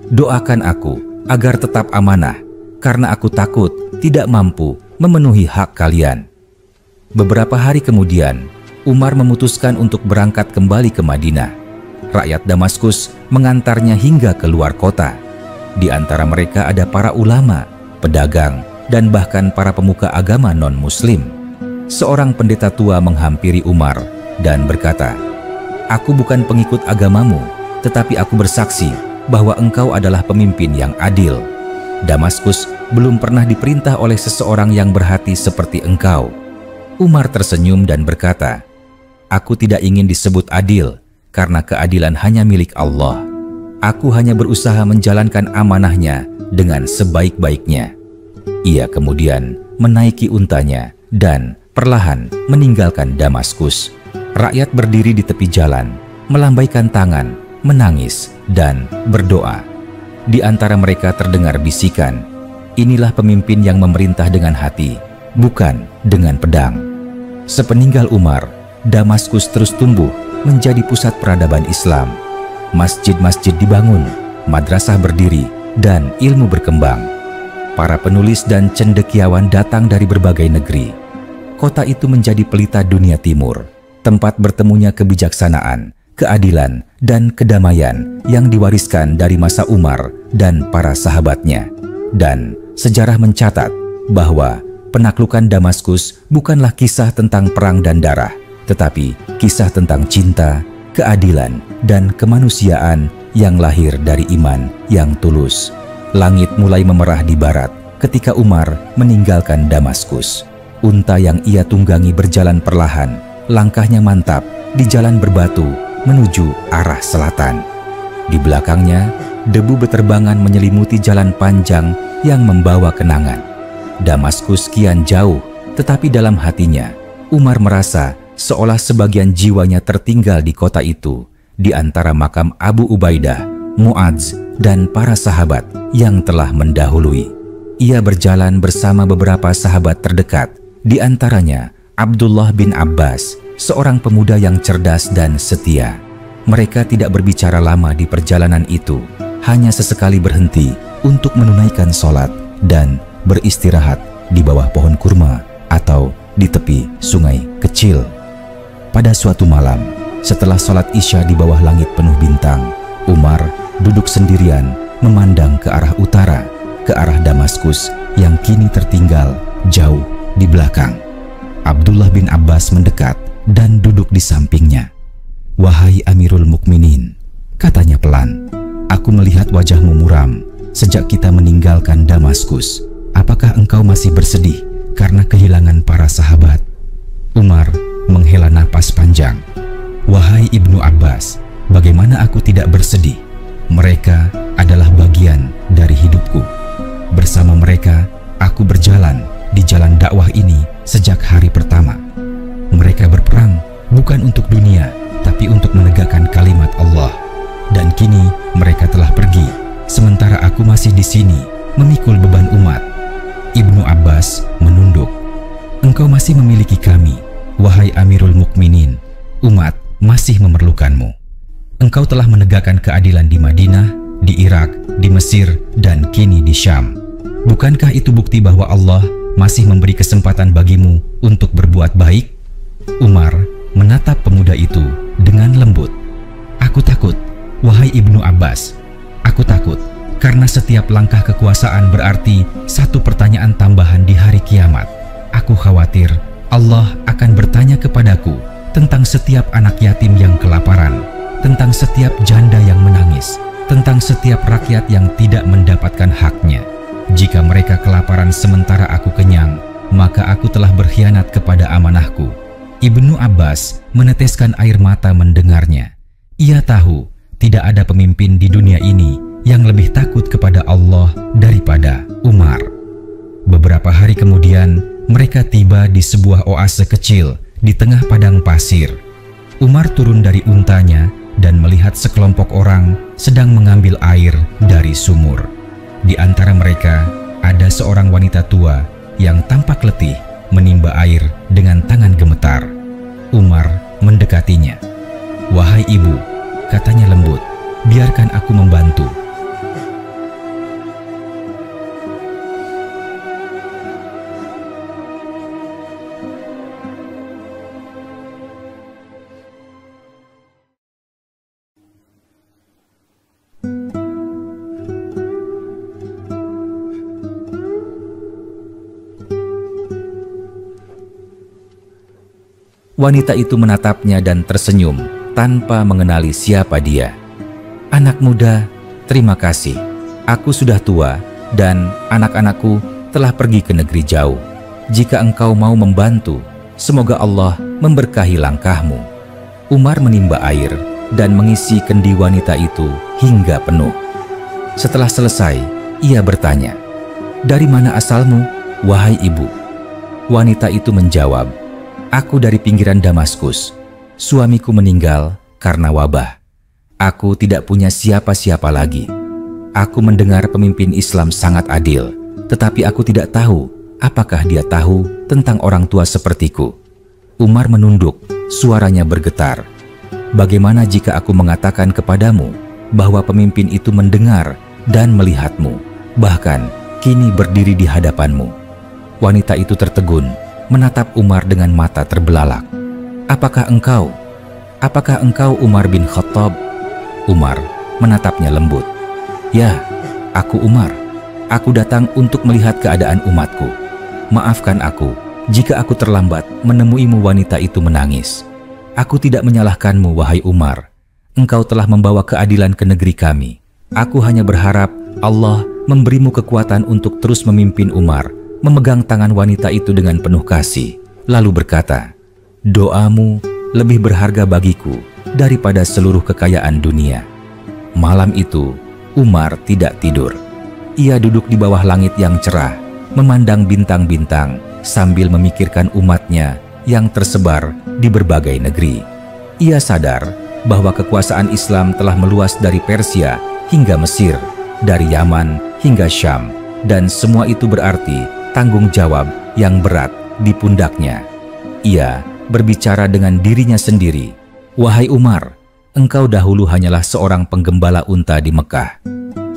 Doakan aku agar tetap amanah, karena aku takut tidak mampu memenuhi hak kalian." Beberapa hari kemudian, Umar memutuskan untuk berangkat kembali ke Madinah. Rakyat Damaskus mengantarnya hingga ke luar kota. Di antara mereka ada para ulama, pedagang, dan bahkan para pemuka agama non-muslim. Seorang pendeta tua menghampiri Umar dan berkata, "Aku bukan pengikut agamamu, tetapi aku bersaksi bahwa engkau adalah pemimpin yang adil. Damaskus belum pernah diperintah oleh seseorang yang berhati seperti engkau." Umar tersenyum dan berkata, "Aku tidak ingin disebut adil, karena keadilan hanya milik Allah. Aku hanya berusaha menjalankan amanahnya dengan sebaik-baiknya." Ia kemudian menaiki untanya dan perlahan meninggalkan Damaskus. Rakyat berdiri di tepi jalan, melambaikan tangan, menangis, dan berdoa. Di antara mereka terdengar bisikan, "Inilah pemimpin yang memerintah dengan hati, bukan dengan pedang." Sepeninggal Umar, Damaskus terus tumbuh menjadi pusat peradaban Islam. Masjid-masjid dibangun, madrasah berdiri, dan ilmu berkembang. Para penulis dan cendekiawan datang dari berbagai negeri. Kota itu menjadi pelita dunia timur, tempat bertemunya kebijaksanaan, keadilan, dan kedamaian yang diwariskan dari masa Umar dan para sahabatnya. Dan sejarah mencatat bahwa penaklukan Damaskus bukanlah kisah tentang perang dan darah, tetapi kisah tentang cinta, keadilan, dan kemanusiaan yang lahir dari iman yang tulus. Langit mulai memerah di barat ketika Umar meninggalkan Damaskus. Unta yang ia tunggangi berjalan perlahan, langkahnya mantap di jalan berbatu menuju arah selatan. Di belakangnya, debu beterbangan menyelimuti jalan panjang yang membawa kenangan. Damaskus kian jauh, tetapi dalam hatinya, Umar merasa seolah sebagian jiwanya tertinggal di kota itu, di antara makam Abu Ubaidah, Mu'adz, dan para sahabat yang telah mendahului. Ia berjalan bersama beberapa sahabat terdekat, di antaranya Abdullah bin Abbas, seorang pemuda yang cerdas dan setia. Mereka tidak berbicara lama di perjalanan itu, hanya sesekali berhenti untuk menunaikan sholat dan beristirahat di bawah pohon kurma atau di tepi sungai kecil. Pada suatu malam, setelah sholat Isya di bawah langit penuh bintang, Umar duduk sendirian memandang ke arah utara, ke arah Damaskus yang kini tertinggal jauh di belakang. Abdullah bin Abbas mendekat dan duduk di sampingnya. "Wahai Amirul Mukminin," katanya pelan, "aku melihat wajahmu muram sejak kita meninggalkan Damaskus. Apakah engkau masih bersedih karena kehilangan para sahabat?" Umar menghela napas panjang. "Wahai Ibnu Abbas, bagaimana aku tidak bersedih? Mereka adalah bagian dari hidupku. Bersama mereka, aku berjalan di jalan dakwah ini sejak hari pertama. Mereka berperang bukan untuk dunia, tapi untuk menegakkan kalimat Allah. Dan kini mereka telah pergi, sementara aku masih di sini memikul beban umat." Ibnu Abbas menunduk. "Engkau masih memiliki kami, wahai Amirul Mukminin. Umat masih memerlukanmu. Engkau telah menegakkan keadilan di Madinah, di Irak, di Mesir, dan kini di Syam. Bukankah itu bukti bahwa Allah masih memberi kesempatan bagimu untuk berbuat baik?" Umar menatap pemuda itu dengan lembut. "Aku takut, wahai Ibnu Abbas. Aku takut karena setiap langkah kekuasaan berarti satu pertanyaan tambahan di hari kiamat. Aku khawatir Allah akan bertanya kepadaku tentang setiap anak yatim yang kelaparan, tentang setiap janda yang menangis, tentang setiap rakyat yang tidak mendapatkan haknya. Jika mereka kelaparan sementara aku kenyang, maka aku telah berkhianat kepada amanahku." Ibnu Abbas meneteskan air mata mendengarnya. Ia tahu tidak ada pemimpin di dunia ini yang lebih takut kepada Allah daripada Umar. Beberapa hari kemudian, mereka tiba di sebuah oase kecil di tengah padang pasir. Umar turun dari untanya dan melihat sekelompok orang sedang mengambil air dari sumur. Di antara mereka ada seorang wanita tua yang tampak letih menimba air dengan tangan gemetar. Umar mendekatinya. "Wahai ibu," katanya lembut, "biarkan aku membantu." Wanita itu menatapnya dan tersenyum tanpa mengenali siapa dia. "Anak muda, terima kasih. Aku sudah tua dan anak-anakku telah pergi ke negeri jauh. Jika engkau mau membantu, semoga Allah memberkahi langkahmu." Umar menimba air dan mengisi kendi wanita itu hingga penuh. Setelah selesai, ia bertanya, "Dari mana asalmu, wahai ibu?" Wanita itu menjawab, "Aku dari pinggiran Damaskus. Suamiku meninggal karena wabah. Aku tidak punya siapa-siapa lagi. Aku mendengar pemimpin Islam sangat adil, tetapi aku tidak tahu apakah dia tahu tentang orang tua sepertiku." Umar menunduk, suaranya bergetar. "Bagaimana jika aku mengatakan kepadamu bahwa pemimpin itu mendengar dan melihatmu, bahkan kini berdiri di hadapanmu?" Wanita itu tertegun, menatap Umar dengan mata terbelalak. Apakah engkau Umar bin Khattab?" Umar menatapnya lembut. "Ya, aku Umar. Aku datang untuk melihat keadaan umatku. Maafkan aku jika aku terlambat menemuimu." Wanita itu menangis. "Aku tidak menyalahkanmu, wahai Umar. Engkau telah membawa keadilan ke negeri kami. Aku hanya berharap Allah memberimu kekuatan untuk terus memimpin." Umar memegang tangan wanita itu dengan penuh kasih, lalu berkata, "Doamu lebih berharga bagiku daripada seluruh kekayaan dunia." Malam itu, Umar tidak tidur. Ia duduk di bawah langit yang cerah, memandang bintang-bintang sambil memikirkan umatnya yang tersebar di berbagai negeri. Ia sadar bahwa kekuasaan Islam telah meluas dari Persia hingga Mesir, dari Yaman hingga Syam, dan semua itu berarti tanggung jawab yang berat di pundaknya. Ia berbicara dengan dirinya sendiri, "Wahai Umar, engkau dahulu hanyalah seorang penggembala unta di Mekah.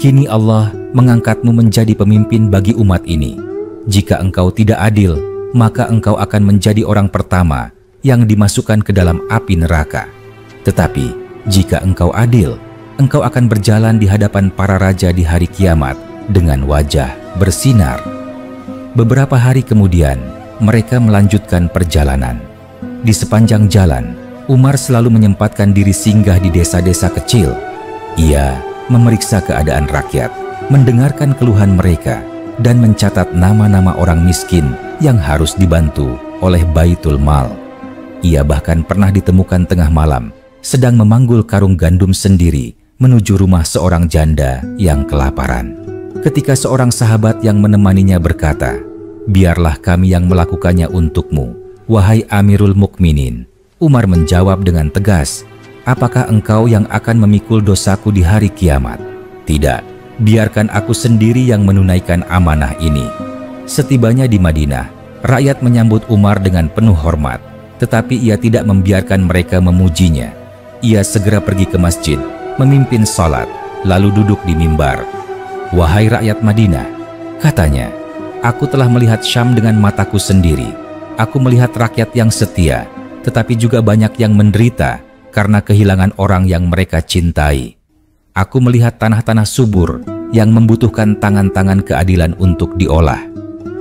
Kini Allah mengangkatmu menjadi pemimpin bagi umat ini. Jika engkau tidak adil, maka engkau akan menjadi orang pertama yang dimasukkan ke dalam api neraka. Tetapi jika engkau adil, engkau akan berjalan di hadapan para raja di hari kiamat dengan wajah bersinar." Beberapa hari kemudian, mereka melanjutkan perjalanan. Di sepanjang jalan, Umar selalu menyempatkan diri singgah di desa-desa kecil. Ia memeriksa keadaan rakyat, mendengarkan keluhan mereka, dan mencatat nama-nama orang miskin yang harus dibantu oleh Baitul Mal. Ia bahkan pernah ditemukan tengah malam sedang memanggul karung gandum sendiri menuju rumah seorang janda yang kelaparan. Ketika seorang sahabat yang menemaninya berkata, "Biarlah kami yang melakukannya untukmu, wahai Amirul Mukminin." Umar menjawab dengan tegas, "Apakah engkau yang akan memikul dosaku di hari kiamat? Tidak, biarkan aku sendiri yang menunaikan amanah ini." Setibanya di Madinah, rakyat menyambut Umar dengan penuh hormat, tetapi ia tidak membiarkan mereka memujinya. Ia segera pergi ke masjid, memimpin salat, lalu duduk di mimbar. "Wahai rakyat Madinah," katanya, "aku telah melihat Syam dengan mataku sendiri. Aku melihat rakyat yang setia, tetapi juga banyak yang menderita karena kehilangan orang yang mereka cintai. Aku melihat tanah-tanah subur yang membutuhkan tangan-tangan keadilan untuk diolah.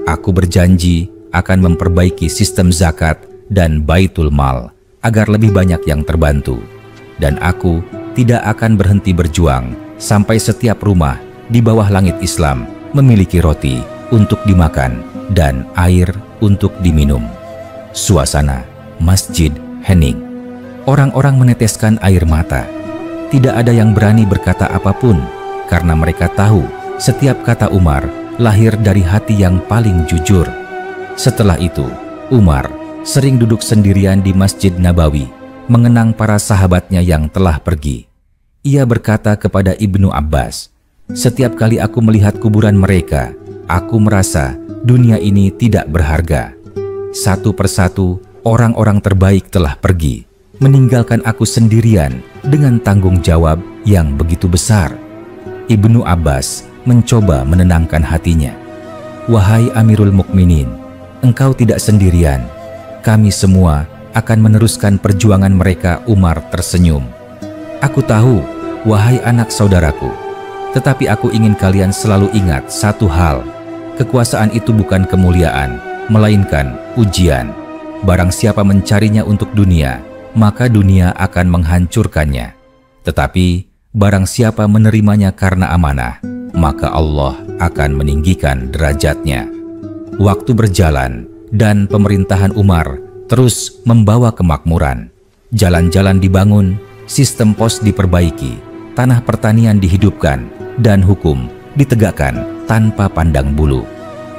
Aku berjanji akan memperbaiki sistem zakat dan Baitul Mal agar lebih banyak yang terbantu. Dan aku tidak akan berhenti berjuang sampai setiap rumah di bawah langit Islam memiliki roti untuk dimakan dan air untuk diminum." Suasana Masjid hening. Orang-orang meneteskan air mata. Tidak ada yang berani berkata apapun karena mereka tahu setiap kata Umar lahir dari hati yang paling jujur. Setelah itu, Umar sering duduk sendirian di Masjid Nabawi, mengenang para sahabatnya yang telah pergi. Ia berkata kepada Ibnu Abbas, "Setiap kali aku melihat kuburan mereka, aku merasa dunia ini tidak berharga. Satu persatu, orang-orang terbaik telah pergi, meninggalkan aku sendirian dengan tanggung jawab yang begitu besar." Ibnu Abbas mencoba menenangkan hatinya. "Wahai Amirul Mukminin, engkau tidak sendirian. Kami semua akan meneruskan perjuangan mereka." Umar tersenyum. "Aku tahu, wahai anak saudaraku, tetapi aku ingin kalian selalu ingat satu hal. Kekuasaan itu bukan kemuliaan, melainkan ujian. Barang siapa mencarinya untuk dunia, maka dunia akan menghancurkannya. Tetapi barang siapa menerimanya karena amanah, maka Allah akan meninggikan derajatnya." Waktu berjalan dan pemerintahan Umar terus membawa kemakmuran. Jalan-jalan dibangun, sistem pos diperbaiki, tanah pertanian dihidupkan, dan hukum ditegakkan tanpa pandang bulu.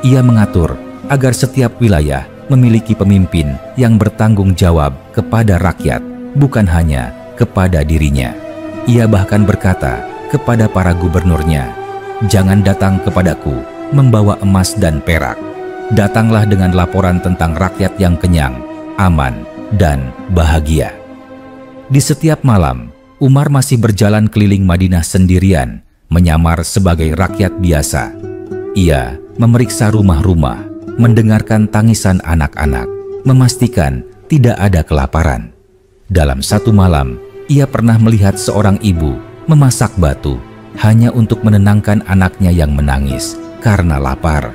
Ia mengatur agar setiap wilayah memiliki pemimpin yang bertanggung jawab kepada rakyat, bukan hanya kepada dirinya. Ia bahkan berkata kepada para gubernurnya, "Jangan datang kepadaku membawa emas dan perak. Datanglah dengan laporan tentang rakyat yang kenyang, aman, dan bahagia." Di setiap malam, Umar masih berjalan keliling Madinah sendirian, menyamar sebagai rakyat biasa. Ia memeriksa rumah-rumah, mendengarkan tangisan anak-anak, memastikan tidak ada kelaparan. Dalam satu malam, ia pernah melihat seorang ibu memasak batu hanya untuk menenangkan anaknya yang menangis karena lapar.